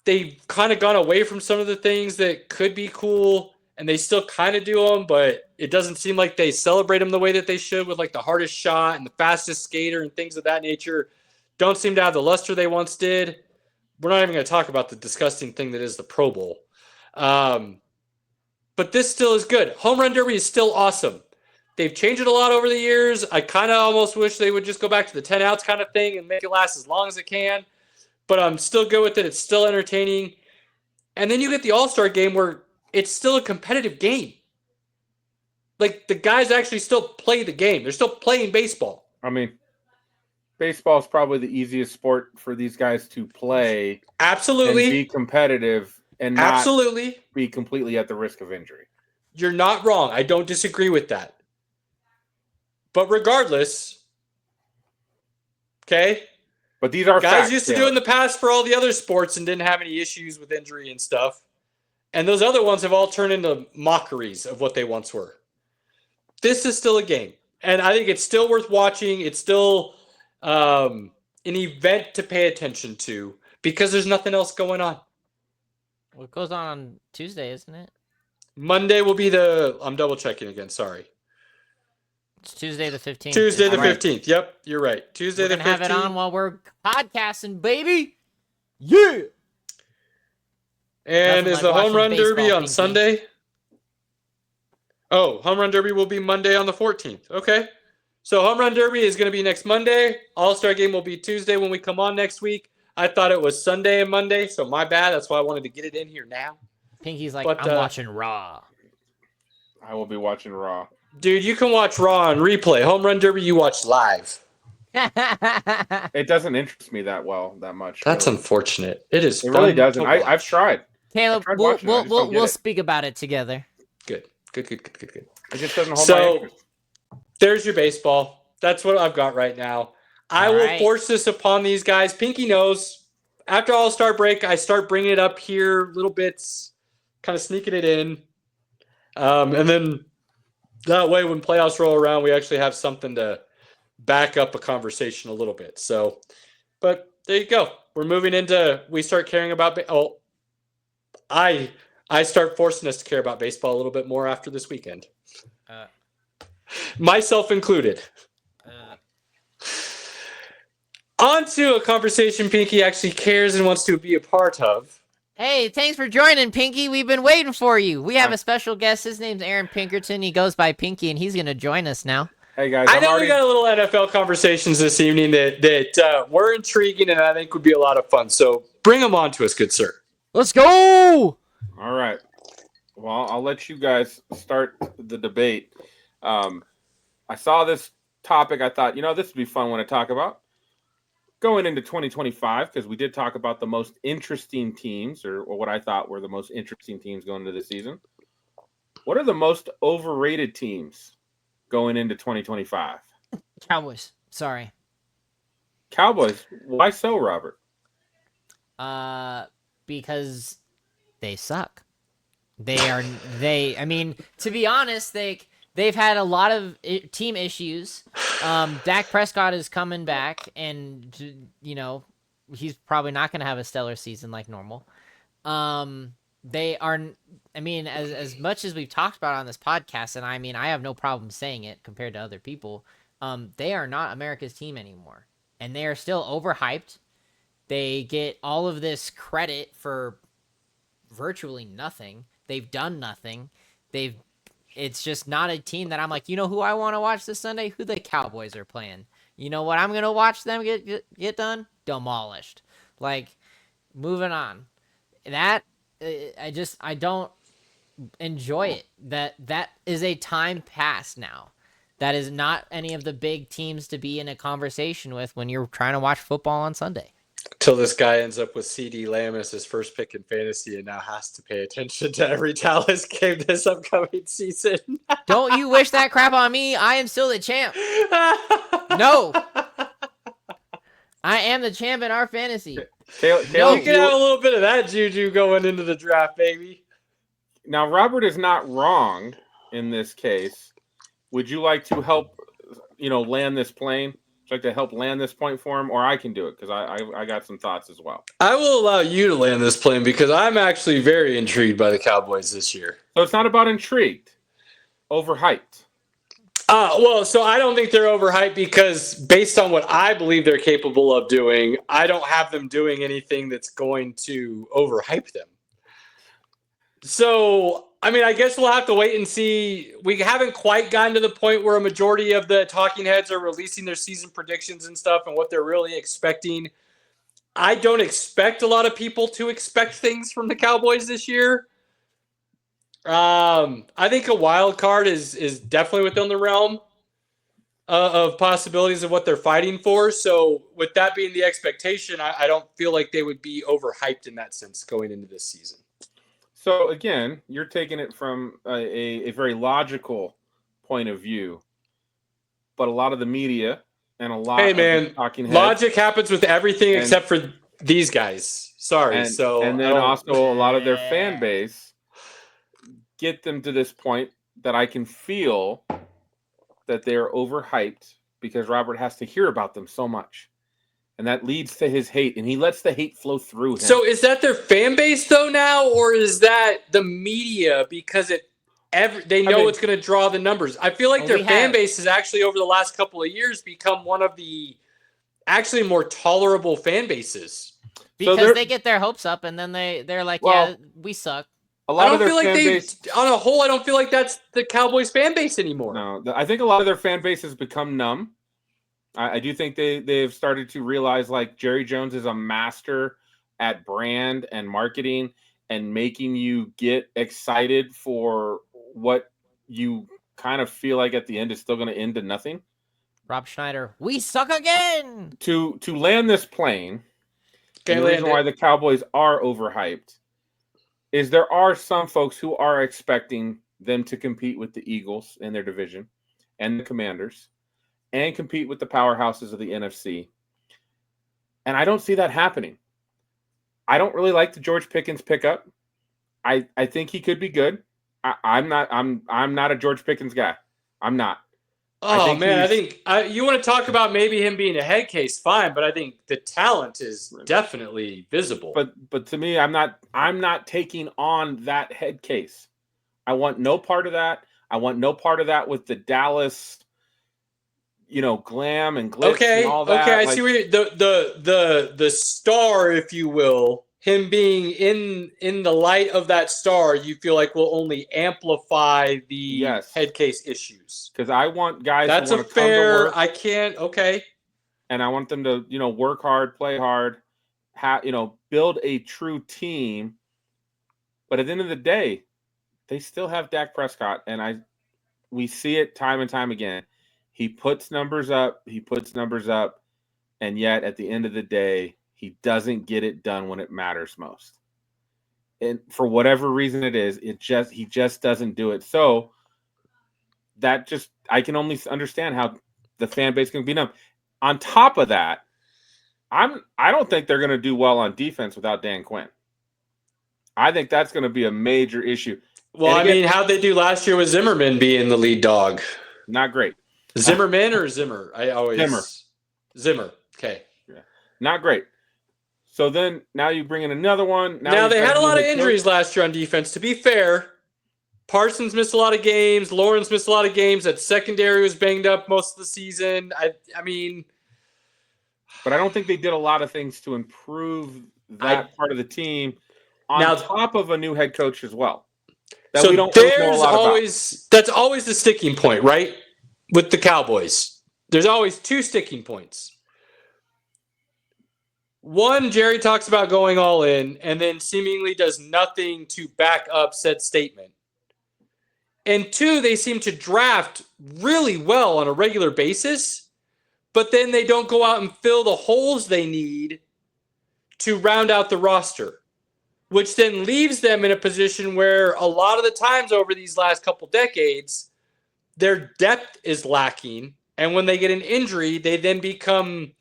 they've kind of gone away from some of the things that could be cool, and they still kind of do them, but it doesn't seem like they celebrate them the way that they should with, like, the hardest shot and the fastest skater and things of that nature. Don't seem to have the luster they once did. We're not even going to talk about the disgusting thing that is the Pro Bowl. But this still is good. Home Run Derby is still awesome. They've changed it a lot over the years. I kind of almost wish they would just go back to the 10 outs kind of thing and make it last as long as it can. But I'm still good with it. It's still entertaining. And then you get the All-Star game where it's still a competitive game. Like, the guys actually still play the game. They're still playing baseball. I mean, baseball is probably the easiest sport for these guys to play. Absolutely. And be competitive and not absolutely be completely at the risk of injury. You're not wrong. I don't disagree with that. But regardless, okay? But these are guys facts, used to do in the past for all the other sports and didn't have any issues with injury and stuff. And those other ones have all turned into mockeries of what they once were. This is still a game. And I think it's still worth watching. It's still an event to pay attention to because there's nothing else going on. Well, it goes on Tuesday, isn't it? Monday will be I'm double checking again. Sorry. It's Tuesday the 15th. Tuesday the 15th. Yep, you're right. Tuesday the 15th. We're going to have it on while we're podcasting, baby. Yeah. And is the Home Run Derby on Pinky. Sunday? Oh, Home Run Derby will be Monday on the 14th. Okay. So Home Run Derby is going to be next Monday. All-Star Game will be Tuesday when we come on next week. I thought it was Sunday and Monday, so my bad. That's why I wanted to get it in here now. Pinky's like, I'm watching Raw. I will be watching Raw. Dude, you can watch Raw on replay. Home Run Derby, you watch live. It doesn't interest me that much. That's really unfortunate. It is. It really doesn't. I've tried. Caleb, we'll speak about it together. Good. It just doesn't hold my interest. There's your baseball. That's what I've got right now. I will force this upon these guys. Pinky knows. After All-Star break, I start bringing it up here, little bits, kind of sneaking it in. And then that way, when playoffs roll around, we actually have something to back up a conversation a little bit. So, but there you go. We're moving into, we start caring about, I start forcing us to care about baseball a little bit more after this weekend. Myself included. On to a conversation Pinky actually cares and wants to be a part of. Hey, thanks for joining, Pinky. We've been waiting for you. We have a special guest. His name's Aaron Pinkerton. He goes by Pinky, and he's going to join us now. Hey, guys. I know we got a little NFL conversations this evening that were intriguing and I think would be a lot of fun. So bring them on to us, good sir. Let's go! All right. Well, I'll let you guys start the debate. I saw this topic. I thought, this would be fun one to talk about. Going into 2025, because we did talk about the most interesting teams, or what I thought were the most interesting teams going into the season. What are the most overrated teams going into 2025? Cowboys. Sorry. Cowboys. Why so, Robert? Because they suck. I mean, to be honest, they've had a lot of team issues. Dak Prescott is coming back, and he's probably not going to have a stellar season like normal. They are. I mean, as much as we've talked about on this podcast, and I mean, I have no problem saying it compared to other people. They are not America's team anymore, and they are still overhyped. They get all of this credit for virtually nothing. They've done nothing. It's just not a team that I'm like, you know who I want to watch this Sunday? Who the Cowboys are playing. You know what I'm going to watch them get done? Demolished. Like, moving on. That I don't enjoy it. That is a time past now. That is not any of the big teams to be in a conversation with when you're trying to watch football on Sunday. Till this guy ends up with CD Lamb as his first pick in fantasy and now has to pay attention to every Dallas game this upcoming season. Don't you wish that crap on me? I am still the champ. No. I am the champ in our fantasy. Taylor, you can have a little bit of that juju going into the draft, baby. Now, Robert is not wrong in this case. Would you like to help, land this plane? Would you like to help land this point for him, or I can do it because I got some thoughts as well. I will allow you to land this plane because I'm actually very intrigued by the Cowboys this year. So it's not about intrigued, overhyped. So I don't think they're overhyped because based on what I believe they're capable of doing, I don't have them doing anything that's going to overhype them. So, I mean, I guess we'll have to wait and see. We haven't quite gotten to the point where a majority of the talking heads are releasing their season predictions and stuff and what they're really expecting. I don't expect a lot of people to expect things from the Cowboys this year. I think a wild card is definitely within the realm of possibilities of what they're fighting for. So with that being the expectation, I don't feel like they would be overhyped in that sense going into this season. So again, you're taking it from a very logical point of view, but a lot of the media and a lot of the talking heads, logic happens with everything except for these guys. Sorry. And then also a lot of their fan base get them to this point that I can feel that they're overhyped because Robert has to hear about them so much. And that leads to his hate, and he lets the hate flow through him. So is that their fan base, though, now, or is that the media because they know it's going to draw the numbers? I feel like their fan base has actually, over the last couple of years, become one of the actually more tolerable fan bases. Because they get their hopes up, and then they're like, yeah, we suck. A lot of their fan base, on a whole, I don't feel like that's the Cowboys fan base anymore. No, I think a lot of their fan base has become numb. I do think they've started to realize like Jerry Jones is a master at brand and marketing and making you get excited for what you kind of feel like at the end is still going to end to nothing. Rob Schneider, we suck again. To land this plane, the reason why the Cowboys are overhyped is there are some folks who are expecting them to compete with the Eagles in their division and the Commanders and compete with the powerhouses of the NFC. And I don't see that happening. I don't really like the George Pickens pickup. I think he could be good. I'm not a George Pickens guy. I'm not. I think you want to talk about maybe him being a head case, fine, but I think the talent is definitely visible. But to me, I'm not taking on that head case. I want no part of that. I want no part of that with the Dallas glam and glitz and all that. Okay, I see where the star, if you will, him being in the light of that star, you feel like will only amplify the head case issues. Because I want guys. That's who a fair. I can't. Okay. And I want them to work hard, play hard, build a true team. But at the end of the day, they still have Dak Prescott, and we see it time and time again. He puts numbers up, and yet at the end of the day, he doesn't get it done when it matters most. And for whatever reason it is, he just doesn't do it. So I can only understand how the fan base can be numb. On top of that, I don't think they're going to do well on defense without Dan Quinn. I think that's going to be a major issue. Well, how'd they do last year with Zimmerman being the lead dog? Not great. Zimmerman or Zimmer? Zimmer. Okay. Yeah. Not great. So then now you bring in another one. Now they had a lot of injuries last year on defense. To be fair, Parsons missed a lot of games. Lawrence missed a lot of games. That secondary was banged up most of the season. but I don't think they did a lot of things to improve that part of the team on top of a new head coach as well. That we don't really know a lot about. That's always the sticking point, right? With the Cowboys. There's always two sticking points. One, Jerry talks about going all in and then seemingly does nothing to back up said statement. And two, they seem to draft really well on a regular basis, but then they don't go out and fill the holes they need to round out the roster, which then leaves them in a position where a lot of the times over these last couple decades, their depth is lacking. And when they get an injury, they then become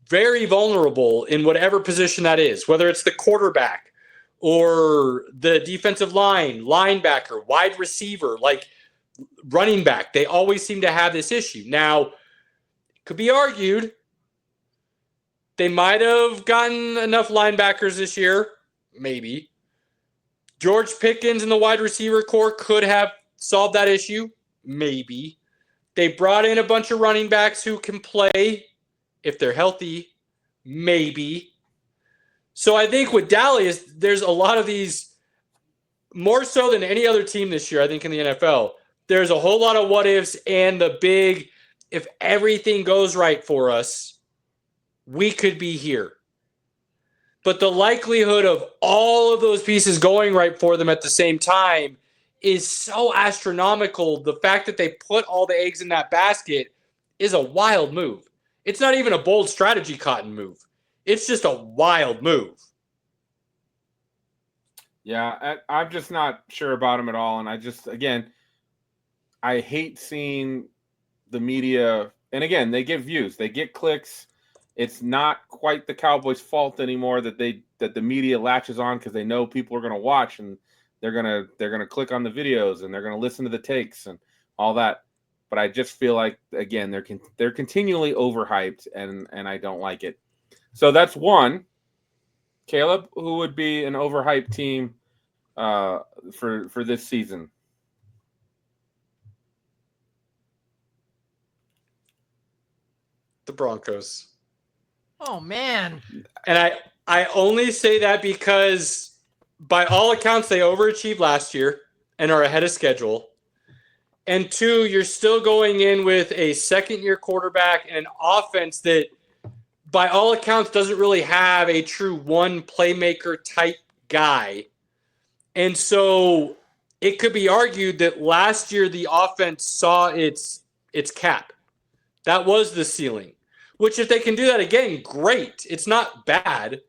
very vulnerable in whatever position that is, whether it's the quarterback or the defensive line, linebacker, wide receiver, like running back. They always seem to have this issue. Now, it could be argued they might have gotten enough linebackers this year, maybe. George Pickens and the wide receiver core could have solved that issue, maybe. They brought in a bunch of running backs who can play if they're healthy, maybe. So I think with Dallas, there's a lot of these, more so than any other team this year, I think in the NFL, there's a whole lot of what ifs and the big, if everything goes right for us, we could be here. But the likelihood of all of those pieces going right for them at the same time is so astronomical. The fact that they put all the eggs in that basket is a wild move. It's not even a bold strategy cotton move. It's just a wild move. Yeah, I'm just not sure about him at all. And I hate seeing the media. And again, they get views, they get clicks. It's not quite the Cowboys' fault anymore that the media latches on because they know people are going to watch and they're gonna click on the videos and they're going to listen to the takes and all that. But I just feel like, again, they're continually overhyped, and I don't like it. So that's one. Caleb, who would be an overhyped team for this season? The Broncos. Oh, man. And I only say that because by all accounts, they overachieved last year and are ahead of schedule. And two, you're still going in with a second-year quarterback and an offense that, by all accounts, doesn't really have a true one playmaker type guy. And so it could be argued that last year the offense saw its cap. That was the ceiling. Which, if they can do that again, great. It's not bad.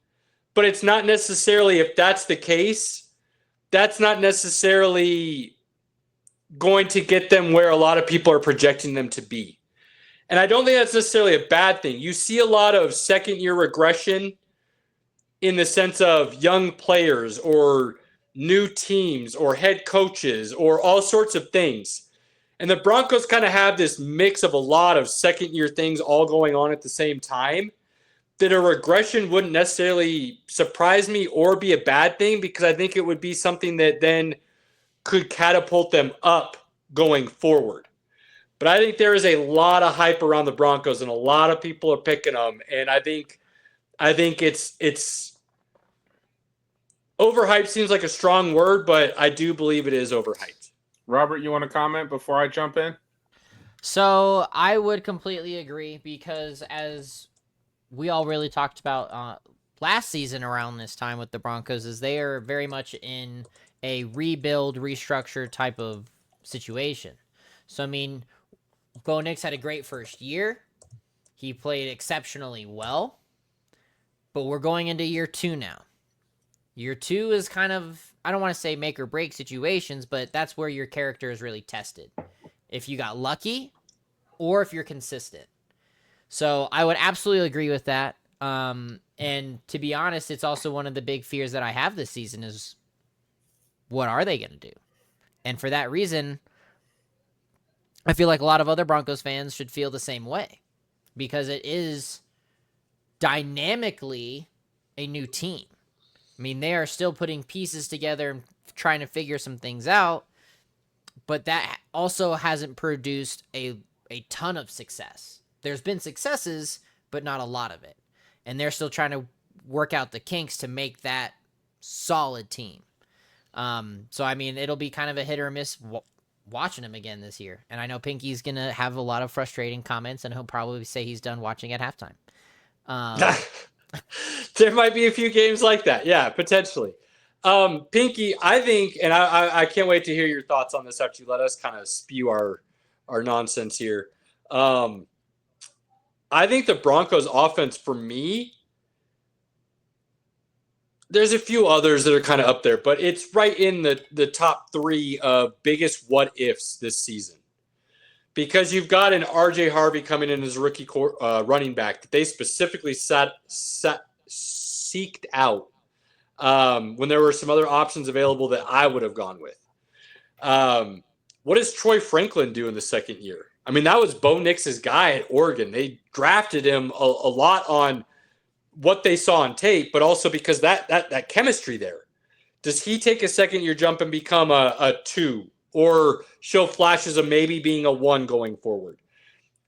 But it's not necessarily, if that's the case, that's not necessarily going to get them where a lot of people are projecting them to be. And I don't think that's necessarily a bad thing. You see a lot of second-year regression in the sense of young players or new teams or head coaches or all sorts of things. And the Broncos kind of have this mix of a lot of second-year things all going on at the same time, that a regression wouldn't necessarily surprise me or be a bad thing, because I think it would be something that then could catapult them up going forward. But I think there is a lot of hype around the Broncos, and a lot of people are picking them. And I think it's overhyped seems like a strong word, but I do believe it is overhyped. Robert, you want to comment before I jump in? So I would completely agree, because as we all really talked about last season around this time with the Broncos, is they are very much in a rebuild, restructure type of situation. So, I mean, Bo Nix had a great first year. He played exceptionally well. But we're going into year 2 now. Year 2 is kind of, I don't want to say make or break situations, but that's where your character is really tested. If you got lucky or if you're consistent. So I would absolutely agree with that. And to be honest, it's also one of the big fears that I have this season is, what are they going to do? And for that reason, I feel like a lot of other Broncos fans should feel the same way, because it is dynamically a new team. I mean, they are still putting pieces together and trying to figure some things out, but that also hasn't produced a ton of success. There's been successes, but not a lot of it. And they're still trying to work out the kinks to make that solid team. So, I mean, it'll be kind of a hit or miss watching him again this year. And I know Pinky's going to have a lot of frustrating comments, and he'll probably say he's done watching at halftime. There might be a few games like that. Yeah, potentially. Pinky, I think, and I can't wait to hear your thoughts on this after you let us kind of spew our nonsense here. I think the Broncos offense, for me, there's a few others that are kind of up there, but it's right in the top 3 of biggest what ifs this season. Because you've got an RJ Harvey coming in as a rookie running back that they specifically seeked out when there were some other options available that I would have gone with. What does Troy Franklin do in the second year? I mean, that was Bo Nix's guy at Oregon. They drafted him a lot on what they saw on tape, but also because that chemistry there. Does he take a second-year jump and become a 2 or show flashes of maybe being a 1 going forward?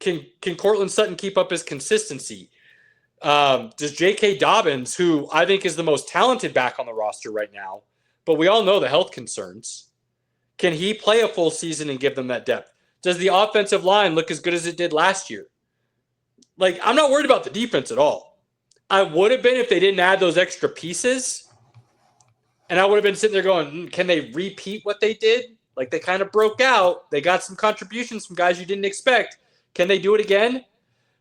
Can Cortland Sutton keep up his consistency? Does J.K. Dobbins, who I think is the most talented back on the roster right now, but we all know the health concerns, can he play a full season and give them that depth? Does the offensive line look as good as it did last year? Like, I'm not worried about the defense at all. I would have been if they didn't add those extra pieces. And I would have been sitting there going, can they repeat what they did? Like, they kind of broke out. They got some contributions from guys you didn't expect. Can they do it again?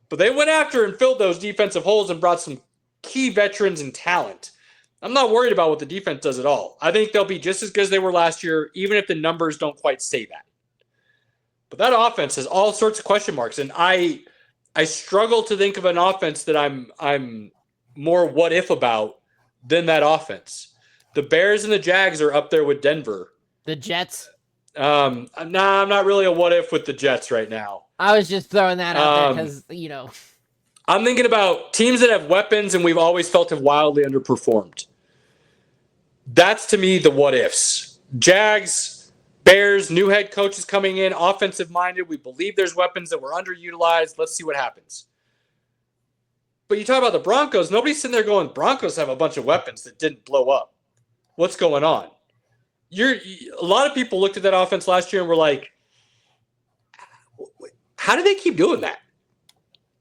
But they went after and filled those defensive holes and brought some key veterans and talent. I'm not worried about what the defense does at all. I think they'll be just as good as they were last year, even if the numbers don't quite say that. But that offense has all sorts of question marks. And I struggle to think of an offense that I'm more what if about than that offense. The Bears and the Jags are up there with Denver. The Jets. Nah, I'm not really a what if with the Jets right now. I was just throwing that out there because, you know. I'm thinking about teams that have weapons and we've always felt have wildly underperformed. That's, to me, the what ifs. Jags, Bears, new head coaches coming in, offensive-minded. We believe there's weapons that were underutilized. Let's see what happens. But you talk about the Broncos, nobody's sitting there going, Broncos have a bunch of weapons that didn't blow up. What's going on? A lot of people looked at that offense last year and were like, how do they keep doing that?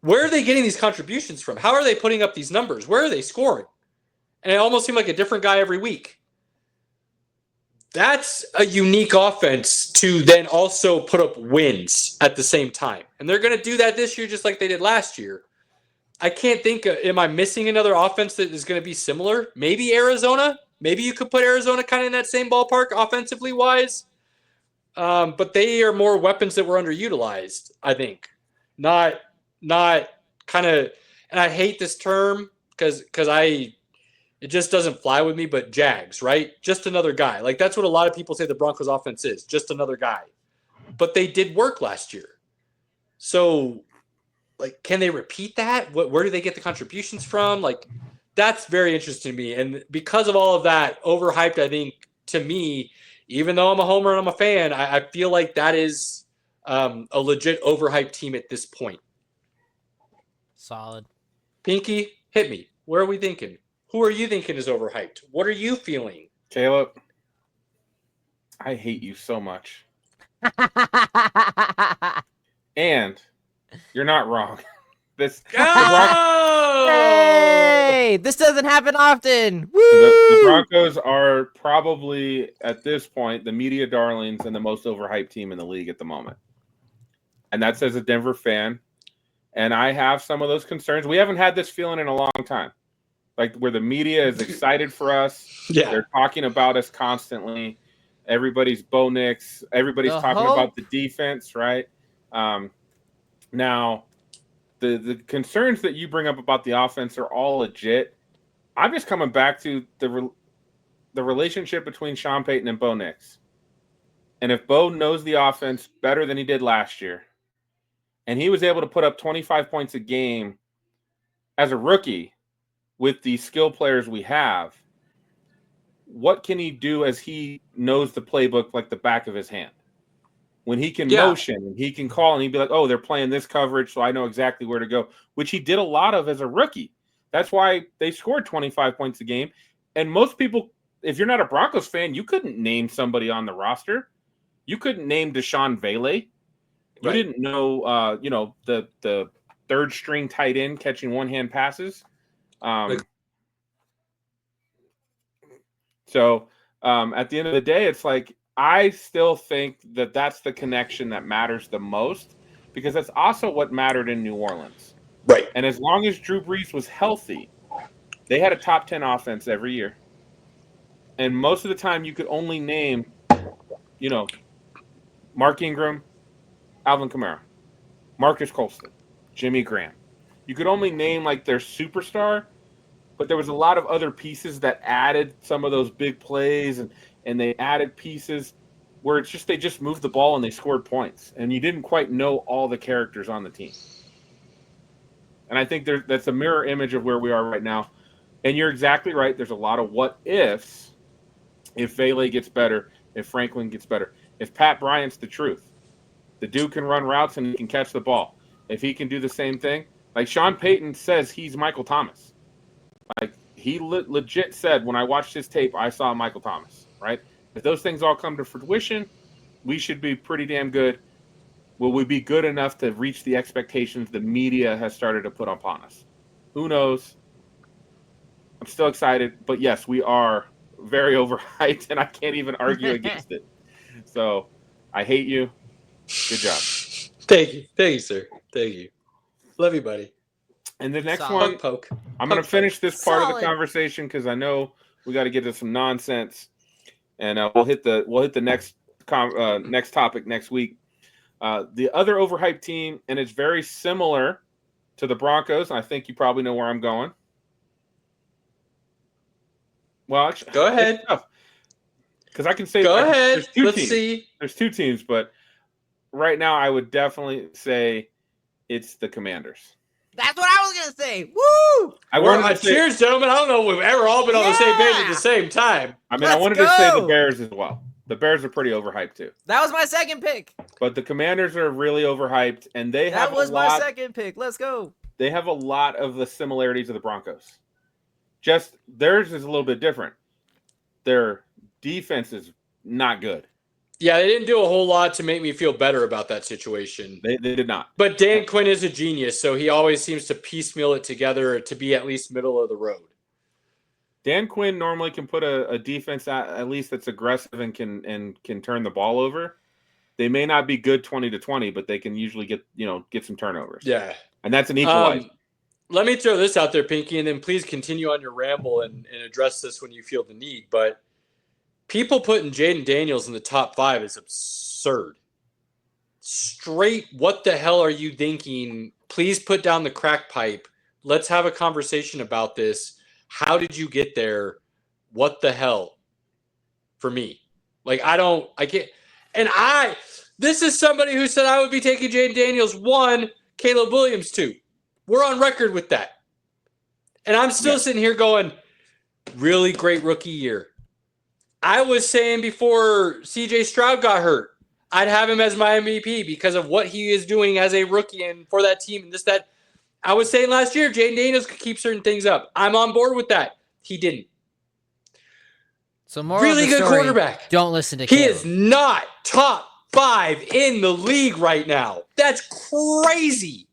Where are they getting these contributions from? How are they putting up these numbers? Where are they scoring? And it almost seemed like a different guy every week. That's a unique offense to then also put up wins at the same time. And they're going to do that this year just like they did last year. I can't think, am I missing another offense that is going to be similar? Maybe Arizona? Maybe you could put Arizona kind of in that same ballpark offensively wise. But they are more weapons that were underutilized, I think. Not kind of, and I hate this term because it just doesn't fly with me, but Jags, right? Just another guy. Like, that's what a lot of people say the Broncos offense is, just another guy. But they did work last year. So, like, can they repeat that? Where do they get the contributions from? Like, that's very interesting to me. And because of all of that, overhyped, I think, to me, even though I'm a homer and I'm a fan, I feel like that is a legit overhyped team at this point. Solid. Pinky, hit me. Where are we thinking? Who are you thinking is overhyped? What are you feeling? Caleb, I hate you so much. And you're not wrong. Hey, this doesn't happen often. Woo! The Broncos are probably, at this point, the media darlings and the most overhyped team in the league at the moment. And that's as a Denver fan. And I have some of those concerns. We haven't had this feeling in a long time. Like, where the media is excited for us. Yeah. They're talking about us constantly. Everybody's Bo Nix. Everybody's talking about the defense, right? Now, the concerns that you bring up about the offense are all legit. I'm just coming back to the relationship between Sean Payton and Bo Nix. And if Bo knows the offense better than he did last year, and he was able to put up 25 points a game as a rookie with the skill players we have, what can he do as he knows the playbook like the back of his hand? when he can Yeah. motion and he can call and he'd be like, oh, they're playing this coverage, so I know exactly where to go, which he did a lot of as a rookie. That's why they scored 25 points a game. And most people, if you're not a Broncos fan, you couldn't name somebody on the roster. You couldn't name Deshaun Vele. You didn't know, the third string tight end catching one-hand passes. So at the end of the day, it's like, I still think that that's the connection that matters the most, because that's also what mattered in New Orleans. Right. And as long as Drew Brees was healthy, they had a top 10 offense every year. And most of the time you could only name, Mark Ingram, Alvin Kamara, Marcus Colston, Jimmy Graham. You could only name like their superstar, but there was a lot of other pieces that added some of those big plays, and they added pieces where it's just they just moved the ball and they scored points, and you didn't quite know all the characters on the team. And I think that's a mirror image of where we are right now. And you're exactly right. There's a lot of what ifs. If Vele gets better, if Franklin gets better, if Pat Bryant's the truth, the dude can run routes and he can catch the ball. If he can do the same thing, like Sean Payton says, he's Michael Thomas. Like he legit said, when I watched his tape, I saw Michael Thomas, right? If those things all come to fruition, we should be pretty damn good. Will we be good enough to reach the expectations the media has started to put upon us? Who knows? I'm still excited, but yes, we are very overhyped, and I can't even argue against it. So I hate you. Good job. Thank you, sir. Thank you. Love you, buddy. And the next Solid. one, Poke. I'm going to finish this part of Solid. the conversation because I know we got to get to some nonsense, and we'll hit the next topic next week. The other overhyped team, and it's very similar to the Broncos. And I think you probably know where I'm going. Well, actually, Go ahead. Because I can say Go ahead. There's two Let's teams. see. There's two teams, but right now I would definitely say it's the Commanders. That's what I was gonna say. Woo! I wanted to say, Cheers, gentlemen. I don't know if we've ever all been on the same page at the same time. I Let's wanted to say the go. Bears as well. The Bears are pretty overhyped too. That was my second pick. But the Commanders are really overhyped, and they That have was a lot. my second pick. Let's go. They have a lot of the similarities of the Broncos. Just theirs is a little bit different. Their defense is not good. Yeah, they didn't do a whole lot to make me feel better about that situation. They did not. But Dan Quinn is a genius, so he always seems to piecemeal it together to be at least middle of the road. Dan Quinn normally can put a defense at least that's aggressive and can turn the ball over. They may not be good 20-20, but they can usually get some turnovers. Yeah. And that's an equalizer. Let me throw this out there, Pinky, and then please continue on your ramble and address this when you feel the need. But people putting Jaden Daniels in the top 5 is absurd. Straight, what the hell are you thinking? Please put down the crack pipe. Let's have a conversation about this. How did you get there? What the hell? For me. Like, I can't. And this is somebody who said I would be taking Jaden Daniels 1, Caleb Williams 2. We're on record with that. And I'm still sitting here going, really great rookie year. I was saying before CJ Stroud got hurt, I'd have him as my MVP because of what he is doing as a rookie and for that team and this, that. I was saying last year, Jaden Daniels could keep certain things up. I'm on board with that. He didn't. So more Really good quarterback. Don't listen to He Caleb. is not top 5 in the league right now. That's crazy.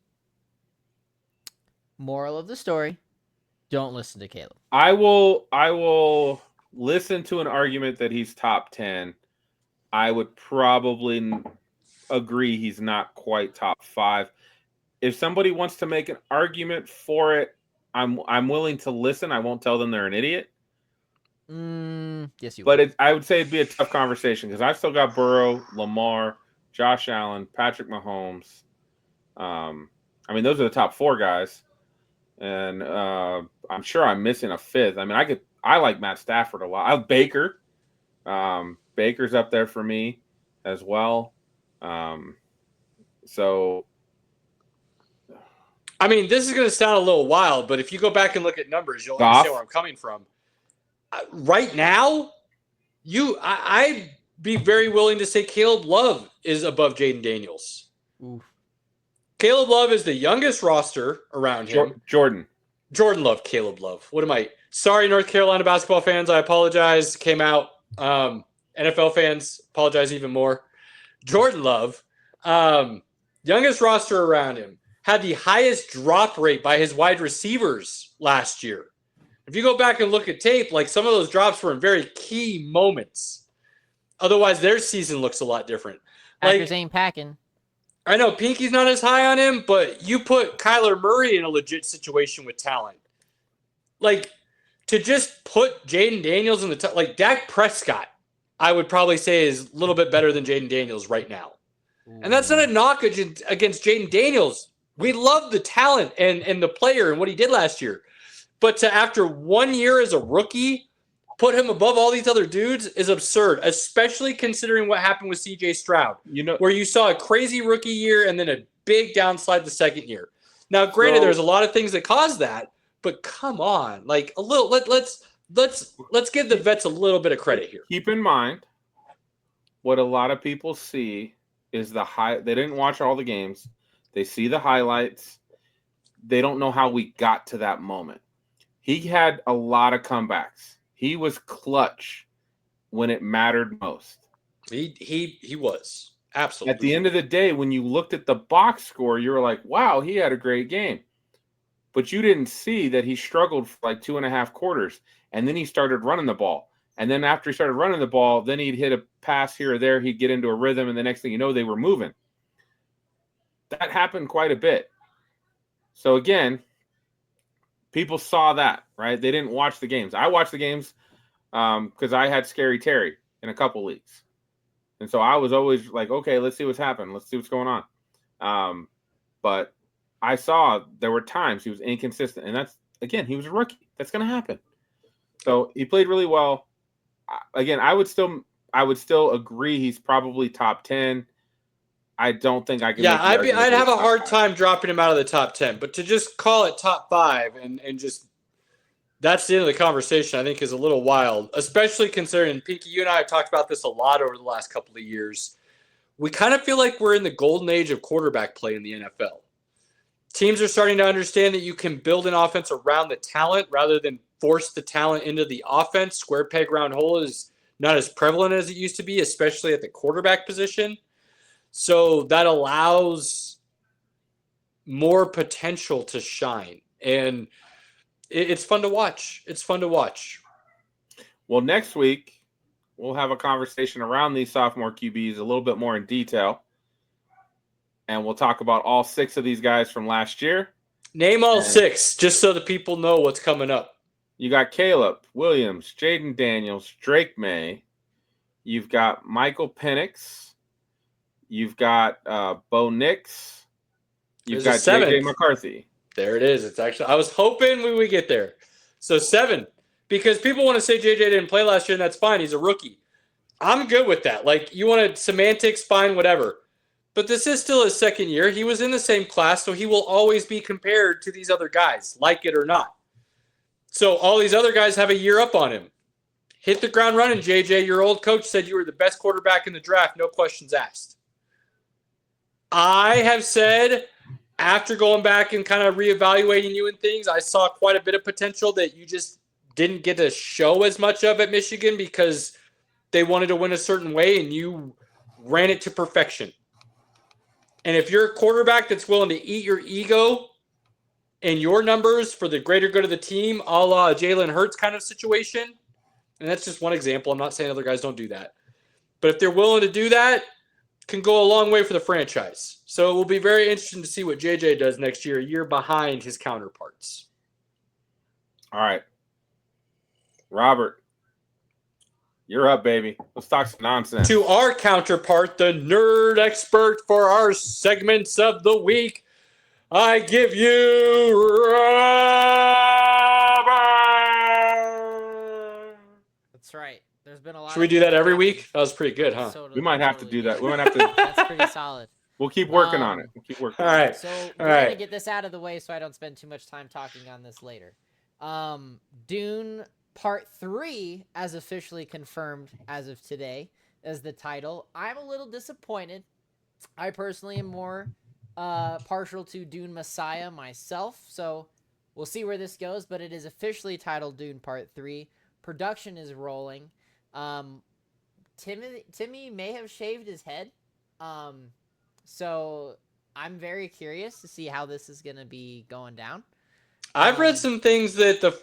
Moral of the story: don't listen to Caleb. I will listen to an argument that he's top 10. I would probably agree he's not quite top 5. If somebody wants to make an argument for it, I'm willing to listen. I won't tell them they're an idiot. Yes, you. But I would say it'd be a tough conversation because I've still got Burrow, Lamar, Josh Allen, Patrick Mahomes. Those are the top 4 guys. And I'm sure I'm missing a 5th. I like Matt Stafford a lot. I have Baker. Baker's up there for me as well. This is going to sound a little wild, but if you go back and look at numbers, you'll understand where I'm coming from. Right now, I be very willing to say Caleb Love is above Jaden Daniels. Oof. Caleb Love is the youngest roster around him. Jordan Love, Caleb Love. What am I? Sorry, North Carolina basketball fans. I apologize. Came out. NFL fans, apologize even more. Jordan Love, youngest roster around him, had the highest drop rate by his wide receivers last year. If you go back and look at tape, like some of those drops were in very key moments. Otherwise, their season looks a lot different. Packers ain't packing. I know Pinky's not as high on him, but you put Kyler Murray in a legit situation with talent. Like, to just put Jaden Daniels in the top, like Dak Prescott, I would probably say is a little bit better than Jaden Daniels right now. And that's not a knock against Jaden Daniels. We love the talent and the player and what he did last year. But to, after 1 year as a rookie, put him above all these other dudes is absurd, especially considering what happened with C.J. Stroud, where you saw a crazy rookie year and then a big downslide the second year. Now, granted, there's a lot of things that caused that, but come on, like a little. Let's give the vets a little bit of credit here. Keep in mind, what a lot of people see is the high. They didn't watch all the games. They see the highlights. They don't know how we got to that moment. He had a lot of comebacks. He was clutch when it mattered most. He was. Absolutely. At the end of the day, when you looked at the box score, you were like, wow, he had a great game. But you didn't see that he struggled for like 2.5 quarters. And then he started running the ball. And then after he started running the ball, then he'd hit a pass here or there. He'd get into a rhythm. And the next thing you know, they were moving. That happened quite a bit. So again, people saw that, right? They didn't watch the games. I watched the games because I had Scary Terry in a couple leagues. And so I was always like, okay, let's see what's happening. Let's see what's going on. But I saw there were times he was inconsistent. And that's, again, he was a rookie. That's going to happen. So he played really well. Again, I would still agree he's probably top 10. I don't think I can. Yeah, I'd have a hard time dropping him out of the top 10, but to just call it top 5 and just that's the end of the conversation, I think is a little wild, especially considering, Pinky, you and I have talked about this a lot over the last couple of years. We kind of feel like we're in the golden age of quarterback play in the NFL. Teams are starting to understand that you can build an offense around the talent rather than force the talent into the offense. Square peg, round hole is not as prevalent as it used to be, especially at the quarterback position. So that allows more potential to shine. And it's fun to watch. It's fun to watch. Well, next week, we'll have a conversation around these sophomore QBs a little bit more in detail. And we'll talk about all 6 of these guys from last year. Name all 6, just so the people know what's coming up. You got Caleb Williams, Jaden Daniels, Drake May. You've got Michael Penix. You've got Bo Nix. You've got JJ McCarthy. There it is. It's actually, I was hoping we would get there. So 7, because people want to say JJ didn't play last year, and that's fine. He's a rookie. I'm good with that. Like, you want to semantics, fine, whatever. But this is still his second year. He was in the same class, so he will always be compared to these other guys, like it or not. So all these other guys have a year up on him. Hit the ground running, JJ. Your old coach said you were the best quarterback in the draft, no questions asked. I have said, after going back and kind of reevaluating you and things, I saw quite a bit of potential that you just didn't get to show as much of at Michigan because they wanted to win a certain way and you ran it to perfection. And if you're a quarterback that's willing to eat your ego and your numbers for the greater good of the team, a la Jalen Hurts kind of situation, and that's just one example. I'm not saying other guys don't do that. But if they're willing to do that, can go a long way for the franchise. So it will be very interesting to see what JJ does next year, a year behind his counterparts. All right. Robert, you're up, baby. Let's talk some nonsense. To our counterpart, the nerd expert for our segments of the week, I give you Robert. That's right. There's been a lot. Should we do that every week? That was pretty good, huh? We might have to do that. We might have to. That's pretty solid. We'll keep working on it. We'll keep working. All right. So we're going to get this out of the way so I don't spend too much time talking on this later. Dune Part 3, as officially confirmed as of today, as the title. I'm a little disappointed. I personally am more partial to Dune Messiah myself, so we'll see where this goes. But it is officially titled Dune Part 3. Production is rolling. Um, Timmy may have shaved his head, so I'm very curious to see how this is going to be going down. I've read some things that the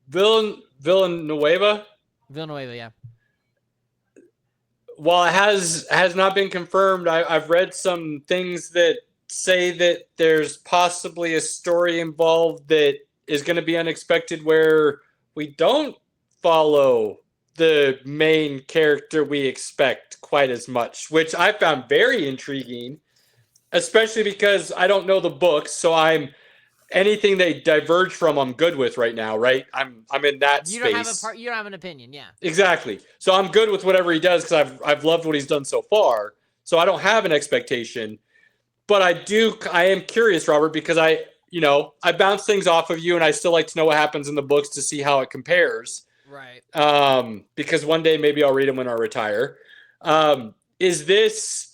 Villanueva, Villanueva, yeah. while it has not been confirmed, I've read some things that say that there's possibly a story involved that is going to be unexpected, where we don't follow the main character we expect quite as much, which I found very intriguing, especially because I don't know the books, so anything they diverge from, I'm good with right now, right? I'm in that You space. You don't have an opinion, yeah. Exactly. So I'm good with whatever he does because I've loved what he's done so far. So I don't have an expectation, but I am curious, Robert, because I bounce things off of you, and I still like to know what happens in the books to see how it compares. Right. Because one day maybe I'll read them when I retire. Is this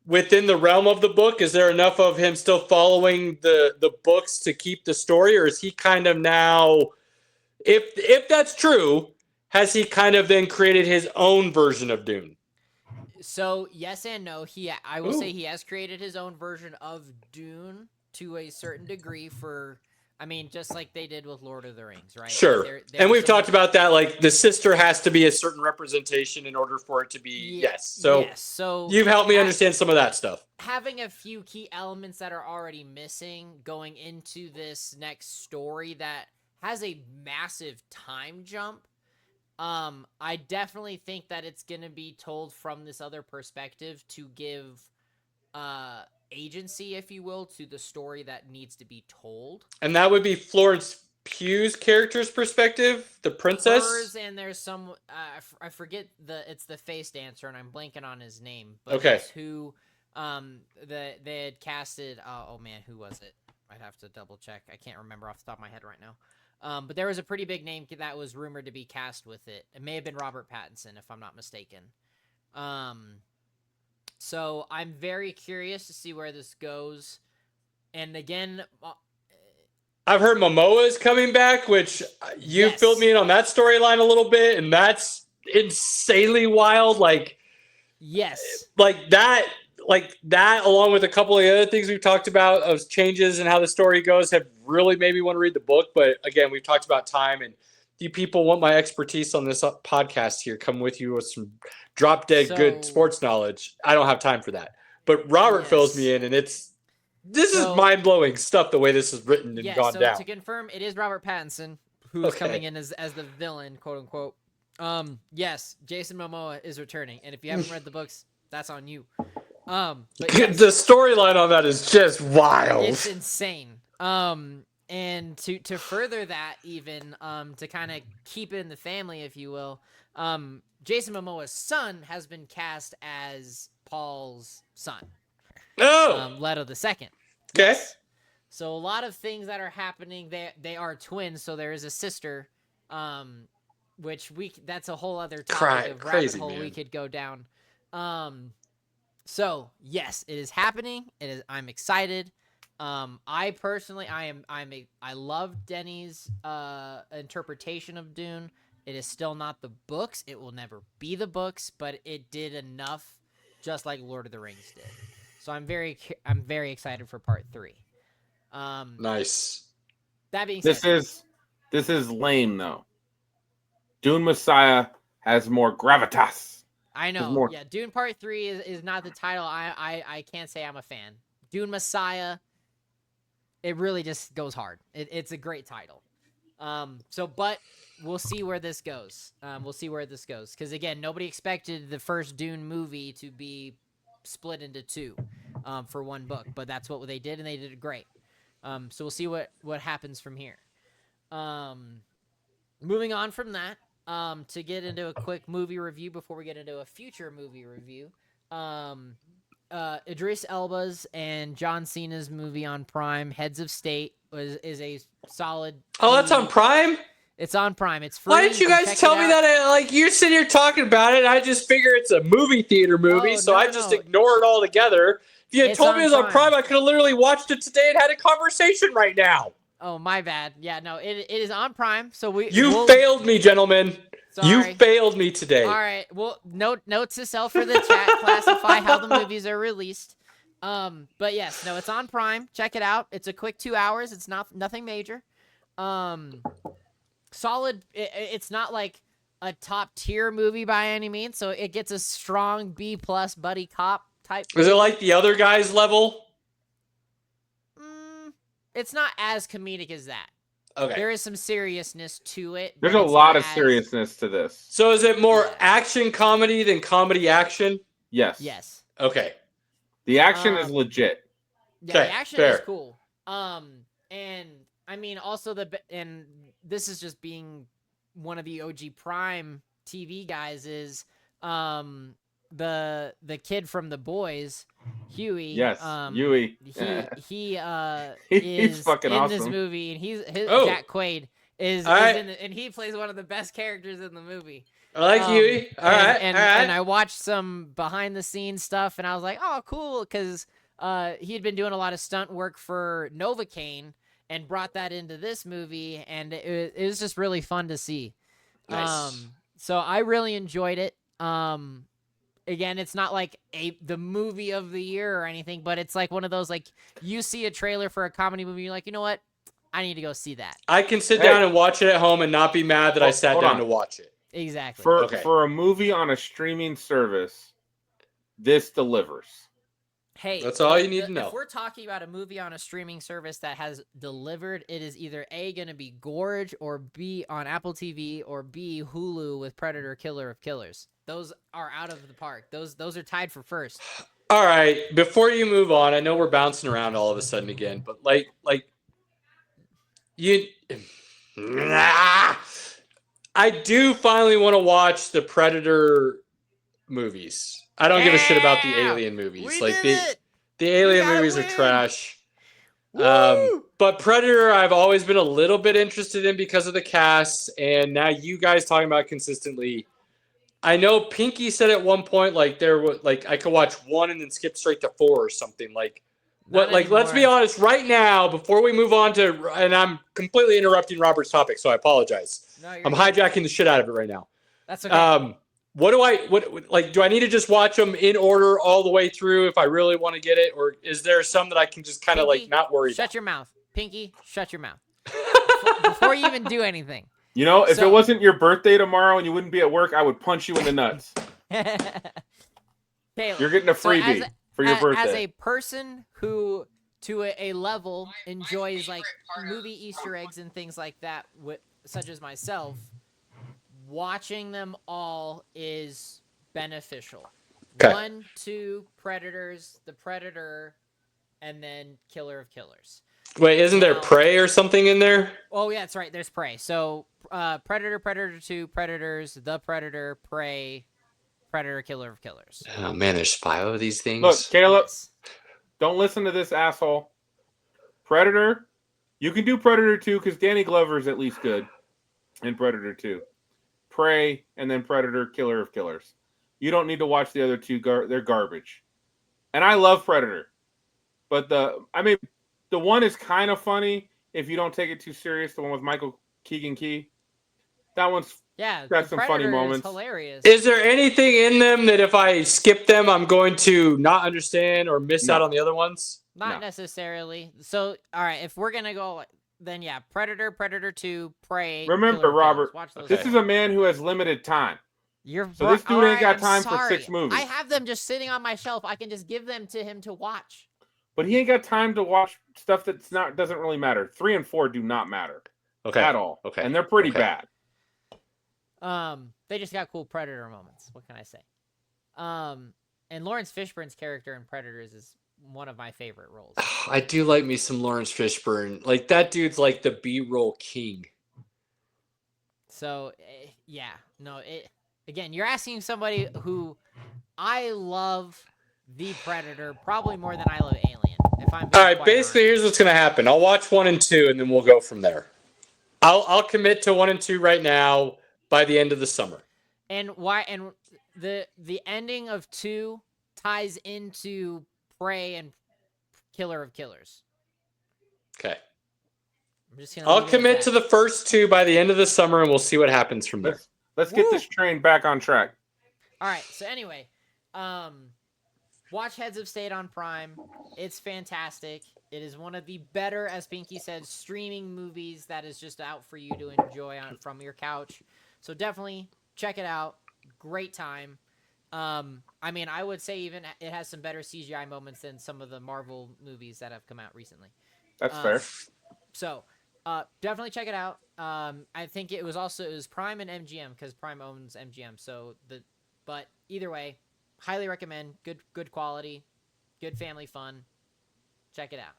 within the realm of the book? Is there enough of him still following the books to keep the story, or is he kind of now, if that's true, has he kind of then created his own version of Dune? So yes and no. I will say he has created his own version of Dune to a certain degree. Just like they did with Lord of the Rings, right? Sure. Like and we've talked about that. Like the sister has to be a certain representation in order for it to be yes. So you've helped me understand some of that stuff. Having a few key elements that are already missing going into this next story that has a massive time jump. I definitely think that it's gonna be told from this other perspective to give agency, if you will, to the story that needs to be told. And that would be Florence Pugh's character's perspective, the princess. Hers, and there's some I forget it's the face dancer, and I'm blanking on his name, but okay. It's who they had casted. Oh man, who was it? I'd have to double check. I can't remember off the top of my head right now. But there was a pretty big name that was rumored to be cast with it. It may have been Robert Pattinson, if I'm not mistaken. So I'm very curious to see where this goes. And again, I've heard Momoa is coming back, which you filled me in on that storyline a little bit, and that's insanely wild. Like, yes, like that, along with a couple of the other things we've talked about of changes and how the story goes, have really made me want to read the book. But again, we've talked about time, and you people want my expertise on this podcast here. Come with you with some drop dead good sports knowledge. I don't have time for that. But Robert fills me in, and this is mind blowing stuff. The way this is written and gone down. To confirm, it is Robert Pattinson who's coming in as the villain, quote unquote. Yes, Jason Momoa is returning, and if you haven't read the books, that's on you. But the storyline on that is just wild. It's insane. And to further that, even to kind of keep it in the family, if you will, Jason Momoa's son has been cast as Paul's son. Oh, Leto the Second. Okay. Yes. So a lot of things that are happening. They are twins, so there is a sister. Which that's a whole other topic of rabbit hole we could go down. So yes, it is happening. I'm excited. I personally, I love Denny's interpretation of Dune. It is still not the books. It will never be the books, but it did enough, just like Lord of the Rings did. So I'm very excited for part 3. Nice. That being said, this is lame though. Dune Messiah has more gravitas. I know. Yeah, Dune Part 3 is not the title. I can't say I'm a fan. Dune Messiah, it really just goes hard. It's a great title. But we'll see where this goes. Because again, nobody expected the first Dune movie to be split into 2 for one book, but that's what they did, and they did it great. So we'll see what happens from here. Moving on from that, to get into a quick movie review before we get into a future movie review. Idris Elba's and John Cena's movie on Prime, Heads of State, is a solid. Oh, that's on Prime? It's on Prime. It's free. Why didn't you guys tell me that? Like, you're sitting here talking about it, and I just figure it's a movie theater movie, so I just ignore it altogether. If you had told me it was on Prime, I could have literally watched it today and had a conversation right now. Oh, my bad. Yeah, no, it is on Prime. So we'll failed me, gentlemen. Sorry. You failed me today. All right. Well, note to self for the chat. Classify how the movies are released. But yes, no, it's on Prime. Check it out. It's a quick 2 hours. It's nothing major. Solid. It's not like a top tier movie by any means. So it gets a strong B+ buddy cop type. Is it like the other guys level? It's not as comedic as that. Okay. There is some seriousness to it. There's a lot of seriousness to this. So is it more action comedy than comedy action? Yes. Yes. Okay. The action is legit. Yeah, the action is cool. And I mean, also and this is just being one of the OG Prime TV guys is the kid from The Boys, Huey. Yes, Huey. He's fucking in awesome. This movie, and Jack Quaid is in and he plays one of the best characters in the movie. I like Huey. All right. And I watched some behind the scenes stuff, and I was like, oh, cool, because he had been doing a lot of stunt work for Novocaine and brought that into this movie, and it was just really fun to see. Nice. So I really enjoyed it. Again, it's not like the movie of the year or anything, but it's like one of those, like, you see a trailer for a comedy movie, you're like, you know what? I need to go see that. I can sit down and watch it at home and not be mad that I sat down to watch it. Exactly. For a movie on a streaming service, this delivers. Hey, that's all you need to know. If we're talking about a movie on a streaming service that has delivered, it is either A, going to be Gorge, or B, on Apple TV, or B, Hulu with Predator Killer of Killers. Those are out of the park. Those are tied for first. All right, before you move on, I know we're bouncing around all of a sudden again, but like you, I do finally want to watch the Predator movies. I don't give a shit about the Alien movies. Like the Alien movies are trash. But Predator, I've always been a little bit interested in because of the cast, and now you guys talking about it consistently. I know Pinky said at one point, like, there was, like, I could watch 1 and then skip straight to 4 or something. Like, what? Like, let's be honest right now before we move on to, and I'm completely interrupting Robert's topic, so I apologize. No, I'm hijacking the shit out of it right now. That's okay. Do I need to just watch them in order all the way through if I really want to get it, or is there some that I can just kind of like not worry about? Shut your mouth, Pinky. Shut your mouth before you even do anything. You know, if it wasn't your birthday tomorrow and you wouldn't be at work, I would punch you in the nuts. Caleb, you're getting a freebie for your birthday. As a person who, to a level, enjoys like movie Easter eggs and things like that, such as myself, watching them all is beneficial. Okay. 1, 2, Predators, the Predator, and then Killer of Killers. Wait, isn't there Prey or something in there? Oh, yeah, that's right. There's Prey. So, Predator, Predator 2, Predators, The Predator, Prey, Predator, Killer of Killers. Oh, man, there's 5 of these things. Look, Caleb, don't listen to this asshole. Predator, you can do Predator 2 because Danny Glover's at least good in Predator 2. Prey, and then Predator, Killer of Killers. You don't need to watch the other 2. They're garbage. And I love Predator. But the one is kind of funny if you don't take it too serious. The one with Michael Keegan-Key. That one's got some funny moments. Hilarious. Is there anything in them that if I skip them, I'm going to not understand or miss out on the other ones? Not necessarily. So, all right, if we're going to go, then yeah, Predator, Predator 2, Prey. Remember, Robert, this is a man who has limited time. So this dude ain't got time for 6 movies. I have them just sitting on my shelf. I can just give them to him to watch. But he ain't got time to watch stuff doesn't really matter. 3 and 4 do not matter. At all. Okay. And they're pretty bad. They just got cool Predator moments. What can I say? And Lawrence Fishburne's character in Predators is one of my favorite roles. I do like me some Lawrence Fishburne. Like, that dude's like the B-roll king. So, yeah. No, again, you're asking somebody who I love the Predator probably more than I love Alien. If I'm all right, basically, here's what's going to happen. I'll watch 1 and 2, and then we'll go from there. I'll commit to 1 and 2 right now by the end of the summer. And why? And the ending of 2 ties into Prey and Killer of Killers. Okay. I'm just gonna. I'll commit to the first 2 by the end of the summer, and we'll see what happens from there. Let's get this train back on track. All right. So anyway, watch Heads of State on Prime. It's fantastic. It is one of the better, as Pinky said, streaming movies that is just out for you to enjoy from your couch. So definitely check it out. Great time. I mean, I would say even it has some better CGI moments than some of the Marvel movies that have come out recently. That's fair. So definitely check it out. I think it was Prime and MGM because Prime owns MGM. But either way, highly recommend. Good quality, good family fun. Check it out.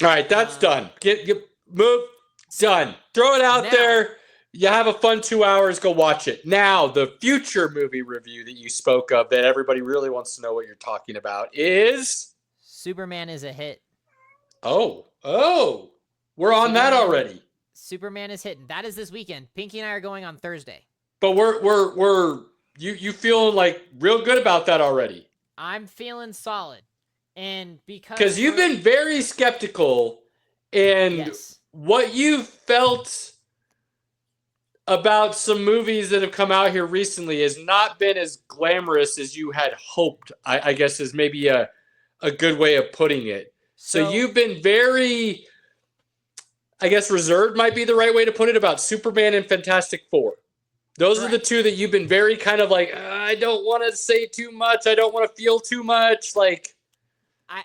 All right, that's done. Get move done. Throw it out there. You have a fun 2 hours. Go watch it. Now, the future movie review that you spoke of that everybody really wants to know what you're talking about is Superman is a hit. Oh, we're on that already. Superman is hitting. That is this weekend. Pinky and I are going on Thursday. But you feeling like real good about that already? I'm feeling solid. And because you've been very skeptical, and what you felt about some movies that have come out here recently has not been as glamorous as you had hoped, I guess is maybe a good way of putting it. So you've been very, I guess reserved might be the right way to put it, about Superman and Fantastic Four. Those are the 2 that you've been very kind of like, I don't want to say too much. I don't want to feel too much. Like,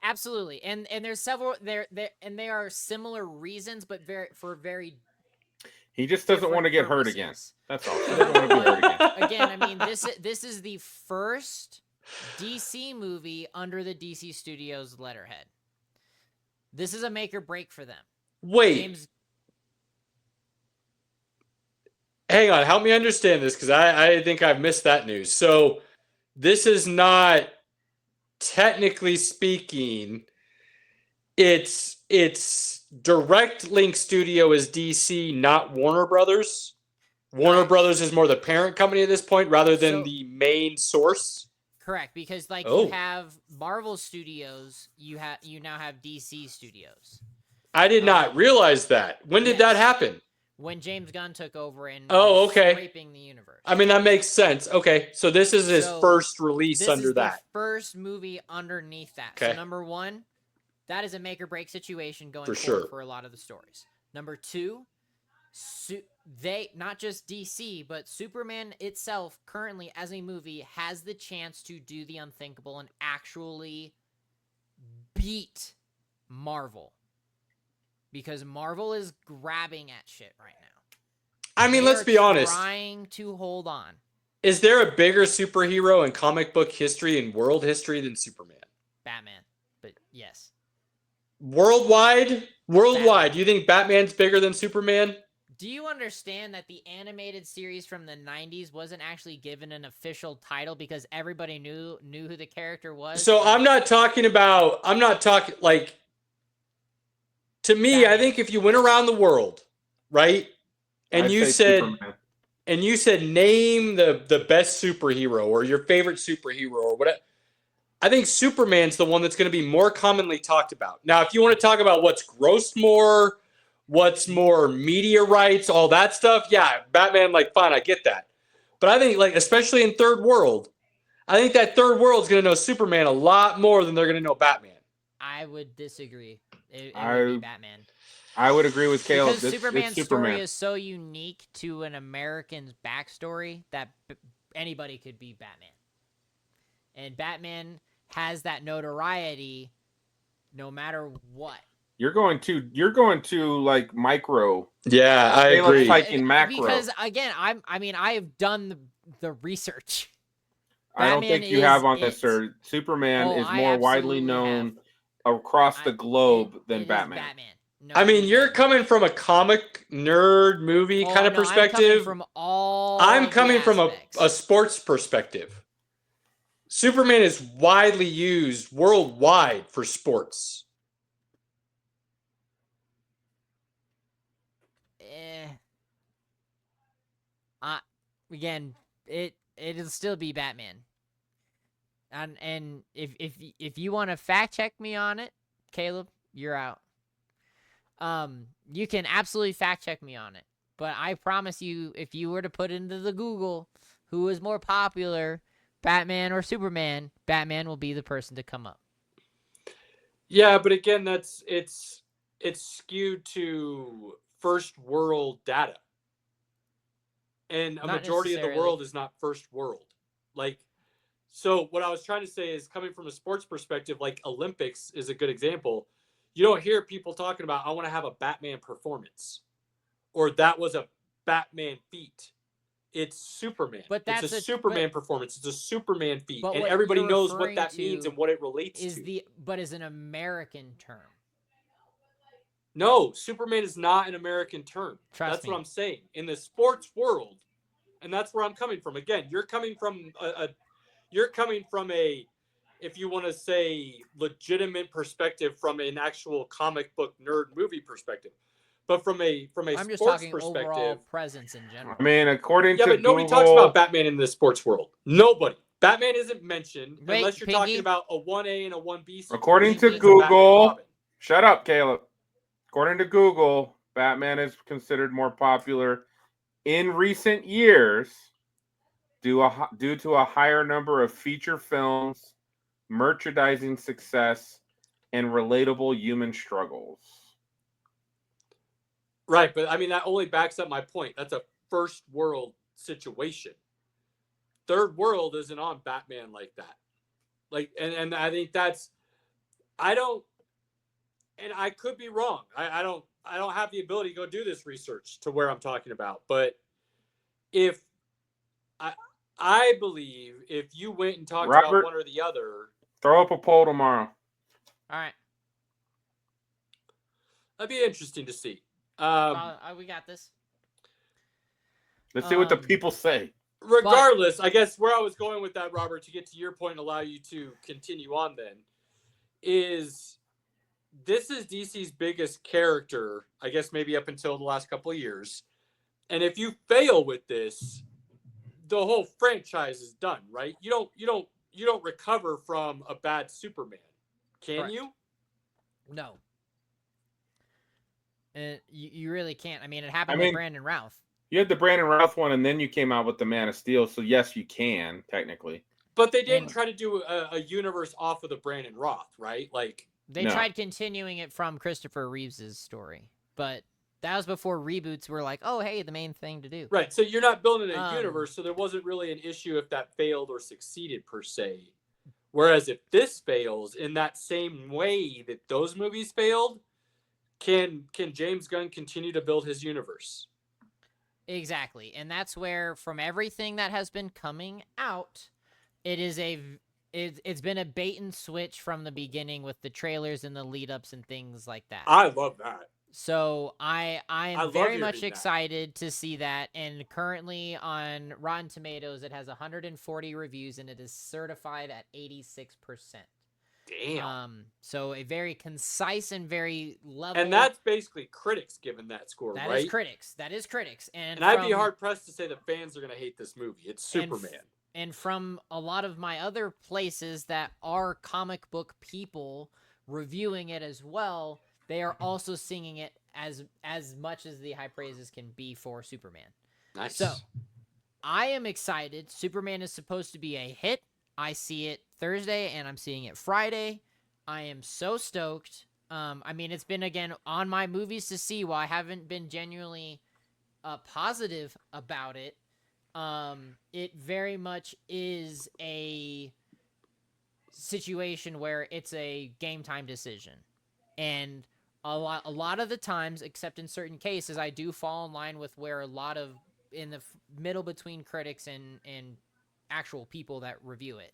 absolutely, and there's several there, and they are similar reasons, but very. He just doesn't want to get hurt again. That's all. He doesn't want to be hurt again. Again, I mean, this is the first DC movie under the DC Studios letterhead. This is a make or break for them. Wait. Hang on, help me understand this, because I think I've missed that news. So this is not, technically speaking, it's Direct Link Studio is DC, not Warner Brothers. Warner Brothers is more the parent company at this point rather than the main source. Correct, because you have Marvel Studios, you now have DC Studios. I did not realize that. When did that happen? When James Gunn took over and scraping the universe. I mean, that makes sense. Okay, so this is his first release under that. This is the first movie underneath that. Okay. So number 1, that is a make or break situation going forward for a lot of the stories. Number 2, they, not just DC, but Superman itself currently as a movie has the chance to do the unthinkable and actually beat Marvel. Because Marvel is grabbing at shit right now. I mean, let's be honest. Trying to hold on. Is there a bigger superhero in comic book history and world history than Superman? Batman, but yes. Worldwide, do you think Batman's bigger than Superman? Do you understand that the animated series from the 90s wasn't actually given an official title because everybody knew who the character was? So I'm not talking like, to me, I think if you went around the world, right, and you said name the best superhero or your favorite superhero or whatever, I think Superman's the one that's going to be more commonly talked about. Now, if you want to talk about what's grossed more, what's more media rights, all that stuff, yeah, Batman, like, fine, I get that. But I think, like, especially in third world, I think that third world's going to know Superman a lot more than they're going to know Batman. I would disagree. It would be Batman. I would agree with Caleb. Because Superman's story is so unique to an American's backstory that anybody could be Batman. And Batman has that notoriety no matter what. You're going to like micro. Yeah, I agree. Like macro. Because again, I have done the research. I don't think you have on this, sir. Superman is more widely known across the globe than Batman. No, I mean, you're coming from a comic nerd movie kind of perspective. I'm coming from a sports perspective. Superman is widely used worldwide for sports. Again, it'll still be Batman. And if you want to fact check me on it, Caleb, you're out. You can absolutely fact check me on it. But I promise you, if you were to put into the Google who is more popular, Batman or Superman, Batman will be the person to come up. Yeah, but again, it's skewed to first world data. And a Not majority of the necessarily. world is not first world. Like, so what I was trying to say is, coming from a sports perspective, like Olympics is a good example. You don't hear people talking about, I want to have a Batman performance, or that was a Batman feat. It's Superman. But It's a that's Superman performance. It's a Superman feat, but and what everybody you're knows what referring that means to and what it relates is to. is an American term. No, Superman is not an American term. Trust That's me. what I'm saying. In the sports world, and that's where I'm coming from. Again, you're coming from a, if you want to say, legitimate perspective, from an actual comic book nerd movie perspective. But from a I'm just sports talking perspective, overall presence in general. I mean, according yeah, to but nobody Google, talks about Batman in the sports world. Nobody. Batman isn't mentioned Wait, unless you're Pinky? talking about a 1A and a 1B situation. according to Pinky? It's a Batman and Google, Robin. shut up, Caleb. According to Google, Batman is considered more popular in recent years due to a higher number of feature films, merchandising success, and relatable human struggles. Right, but I mean, that only backs up my point. That's a first world situation. Third world isn't on Batman like that. Like, and I think I don't, and I could be wrong. I don't have the ability to go do this research to where I'm talking about. But if I believe if you went and talked about one or the other, throw up a poll tomorrow. All right. that'd be interesting to see. We got this. Let's see what the people say. Regardless, I guess where I was going with that, Robert, to get to your point and allow you to continue on, then, is this is DC's biggest character, I guess, maybe up until the last couple of years. And if you fail with this, the whole franchise is done, right? You don't recover from a bad Superman, can Correct. you? No. You really can't. I mean, it happened with Brandon Routh. You had the Brandon Routh one, and then you came out with the Man of Steel. So yes, you can technically. But they didn't try to do a universe off of the Brandon Routh, right? Like, they tried continuing it from Christopher Reeves's story, but that was before reboots were like, oh, hey, the main thing to do. Right. So you're not building a universe, so there wasn't really an issue if that failed or succeeded per se. Whereas if this fails in that same way that those movies failed, can James Gunn continue to build his universe? Exactly. And that's where, from everything that has been coming out, it's been a bait and switch from the beginning with the trailers and the lead ups and things like that. I love that. So I am very much excited to see that. And currently on Rotten Tomatoes, it has 140 reviews and it is certified at 86%. Damn. So a very concise and very level. And that's basically critics giving that score, right? That is critics. And I'd be hard pressed to say that fans are going to hate this movie. It's Superman. And from a lot of my other places that are comic book people reviewing it as well, they are also singing it as much as the high praises can be for Superman. Nice. So I am excited. Superman is supposed to be a hit. I see it Thursday and I'm seeing it Friday. I am so stoked. I mean, it's been, again, on my movies to see while I haven't been genuinely positive about it. It very much is a situation where it's a game time decision. And a lot of the times, except in certain cases, I do fall in line with where a lot of, in the middle between critics and actual people that review it.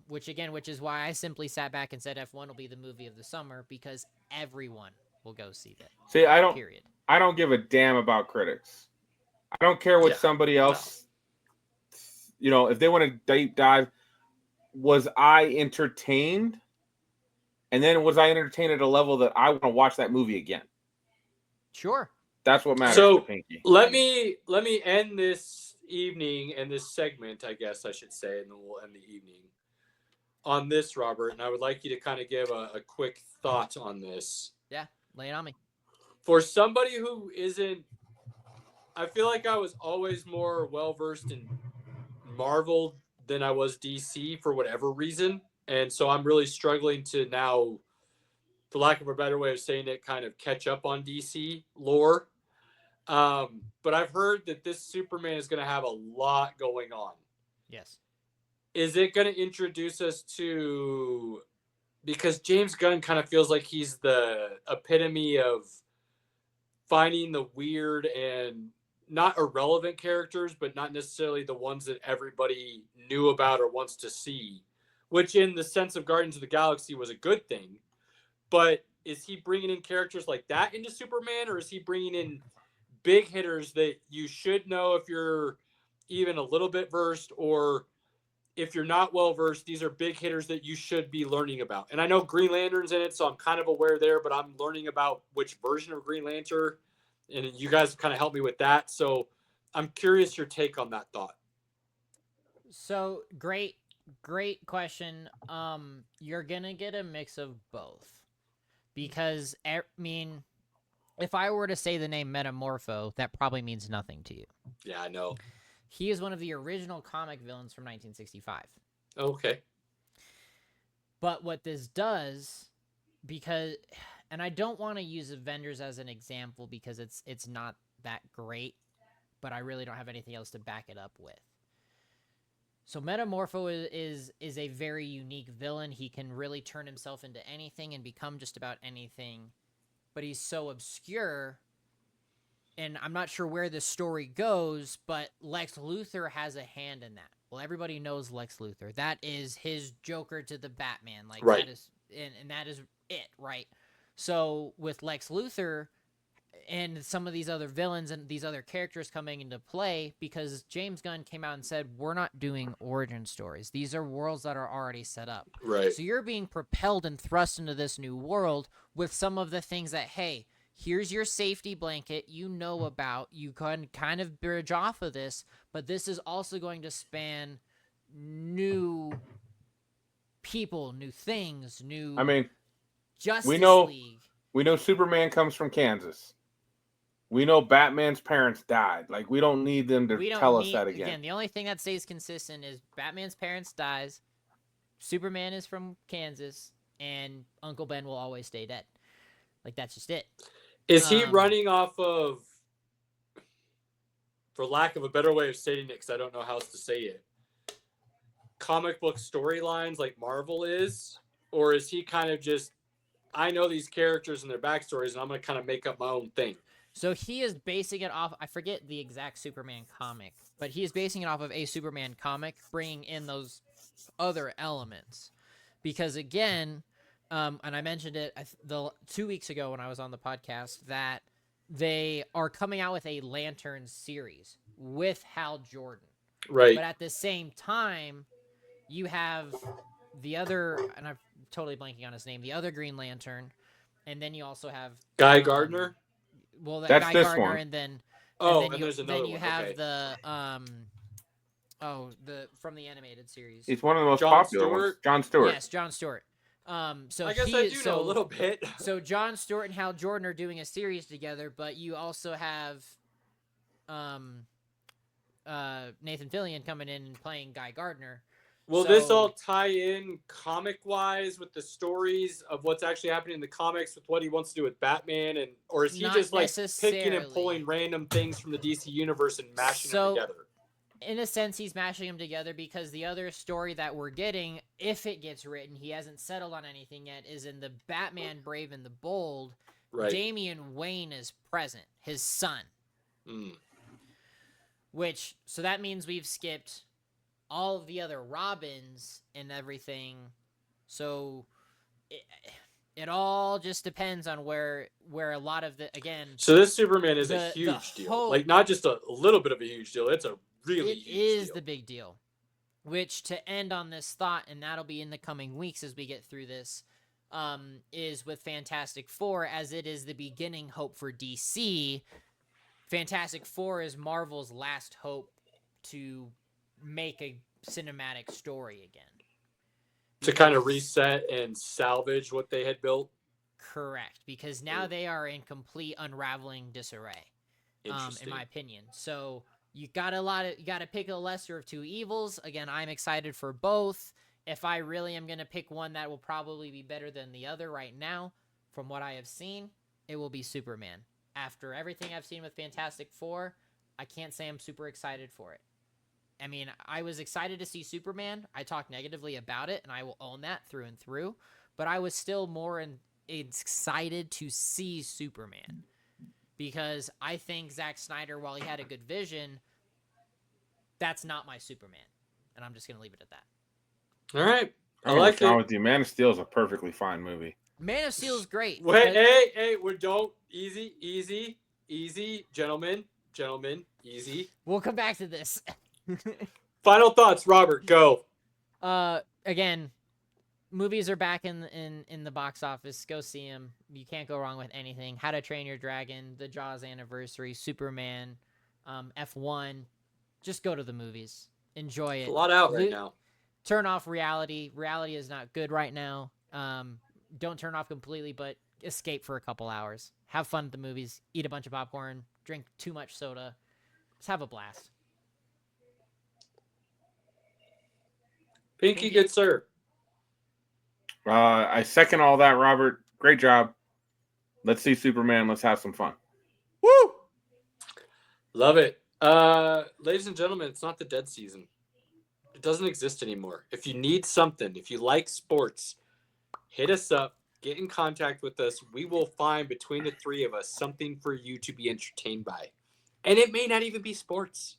Which is why I simply sat back and said F1 will be the movie of the summer, because everyone will go see that. See, I don't give a damn about critics. I don't care what somebody else, if they want to deep dive. Was I entertained? And then was I entertained at a level that I want to watch that movie again? Sure. That's what matters So to Pinky. let me end this evening and this segment, I guess I should say, and then we'll end the evening on this, Robert. And I would like you to kind of give a quick thought on this. Yeah, lay it on me. For somebody who isn't, I feel like I was always more well versed in Marvel than I was DC for whatever reason, and so I'm really struggling to now, for lack of a better way of saying it, kind of catch up on DC lore. But I've heard that this Superman is going to have a lot going on. Yes. Is it going to introduce us to, because James Gunn kind of feels like he's the epitome of finding the weird and not irrelevant characters, but not necessarily the ones that everybody knew about or wants to see, which in the sense of Guardians of the Galaxy was a good thing. But is he bringing in characters like that into Superman, or is he bringing in big hitters that you should know if you're even a little bit versed, or if you're not well versed, these are big hitters that you should be learning about? And I know Green Lantern's in it, so I'm kind of aware there, but I'm learning about which version of Green Lantern, and you guys kind of helped me with that. So I'm curious your take on that thought. So great question. You're gonna get a mix of both, because I mean, if I were to say the name Metamorpho, that probably means nothing to you. Yeah, I know. He is one of the original comic villains from 1965. Okay. But what this does, because, and I don't want to use Avengers as an example because it's not that great, but I really don't have anything else to back it up with. So Metamorpho is a very unique villain. He can really turn himself into anything and become just about anything, but he's so obscure, and I'm not sure where this story goes, but Lex Luthor has a hand in that. Well, everybody knows Lex Luthor. That is his Joker to the Batman. Like, right. That is, and that is it, right? So with Lex Luthor and some of these other villains and these other characters coming into play, because James Gunn came out and said, we're not doing origin stories. These are worlds that are already set up. Right. So you're being propelled and thrust into this new world with some of the things that, hey, here's your safety blanket you know about. You can kind of bridge off of this, but this is also going to span new people, new things, new Justice League. We know Superman comes from Kansas. We know Batman's parents died. Like, we don't need them to tell us that again. The only thing that stays consistent is Batman's parents dies, Superman is from Kansas, and Uncle Ben will always stay dead. Like, that's just it. Is he running off of, for lack of a better way of stating it, because I don't know how else to say it, comic book storylines like Marvel is? Or is he kind of just, I know these characters and their backstories, and I'm going to kind of make up my own thing? So he is basing it off, I forget the exact Superman comic, but he is basing it off of a Superman comic, bringing in those other elements. Because again, and I mentioned it 2 weeks ago when I was on the podcast, that they are coming out with a Lantern series with Hal Jordan. Right. But at the same time, you have the other, and I'm totally blanking on his name, the other Green Lantern, and then you also have Guy Gardner. Well, that's Guy this Gardner, one. And then there's another then you one. have Okay. the from the animated series. He's one of the most popular ones. John Stewart. Yes, John Stewart. So I guess I do know a little bit. So John Stewart and Hal Jordan are doing a series together, but you also have Nathan Fillion coming in and playing Guy Gardner. Will this all tie in comic-wise with the stories of what's actually happening in the comics with what he wants to do with Batman, and or is he just like picking and pulling random things from the DC universe and mashing them together? In a sense, he's mashing them together, because the other story that we're getting, if it gets written, he hasn't settled on anything yet, is in the Batman Brave and the Bold. Right. Damian Wayne is present, his son. So that means we've skipped all of the other Robins and everything. So it all just depends on where a lot of the, again. So this Superman is a huge deal. Like, not just a little bit of a huge deal. It's a really huge deal. It is the big deal. Which, to end on this thought, and that'll be in the coming weeks as we get through this, is with Fantastic Four, as it is the beginning hope for DC. Fantastic Four is Marvel's last hope to make a cinematic story again. To kind of reset and salvage what they had built. Correct, because now they are in complete unraveling disarray. In my opinion. So you gotta pick a lesser of two evils. Again, I'm excited for both. If I really am gonna pick one that will probably be better than the other right now, from what I have seen, it will be Superman. After everything I've seen with Fantastic Four, I can't say I'm super excited for it. I mean, I was excited to see Superman. I talked negatively about it, and I will own that through and through. But I was still more excited to see Superman. Because I think Zack Snyder, while he had a good vision, that's not my Superman. And I'm just going to leave it at that. All right. I like it. With you. Man of Steel is a perfectly fine movie. Man of Steel is great. Wait, hey, we don't. Easy. Gentlemen, easy. We'll come back to this. Final thoughts, Robert, go. Again, movies are back in the box office. Go see them. You can't go wrong with anything. How to Train Your Dragon, The Jaws Anniversary, Superman, F1. Just go to the movies. Enjoy it. It's a lot out right now. Turn off reality. Reality is not good right now. Don't turn off completely, but escape for a couple hours. Have fun at the movies. Eat a bunch of popcorn. Drink too much soda. Just have a blast. Pinky, good sir. I second all that, Robert. Great job. Let's see Superman. Let's have some fun. Woo! Love it. Ladies and gentlemen, it's not the dead season. It doesn't exist anymore. If you need something, if you like sports, hit us up. Get in contact with us. We will find between the three of us something for you to be entertained by. And it may not even be sports.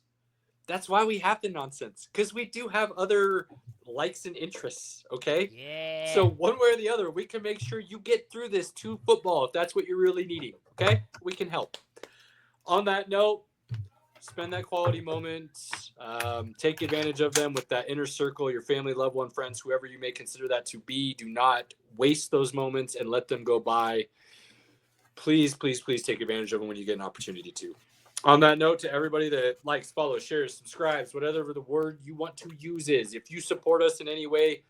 That's why we have the nonsense. Because we do have other likes and interests, okay? Yeah. So one way or the other, we can make sure you get through this to football if that's what you're really needing, okay? We can help. On that note, spend that quality moment. Take advantage of them with that inner circle, your family, loved one, friends, whoever you may consider that to be. Do not waste those moments and let them go by. Please take advantage of them when you get an opportunity to. On that note, to everybody that likes, follows, shares, subscribes, whatever the word you want to use is, if you support us in any way,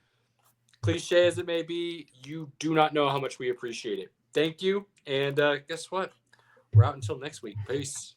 cliche as it may be, you do not know how much we appreciate it. Thank you. And guess what? We're out until next week. Peace.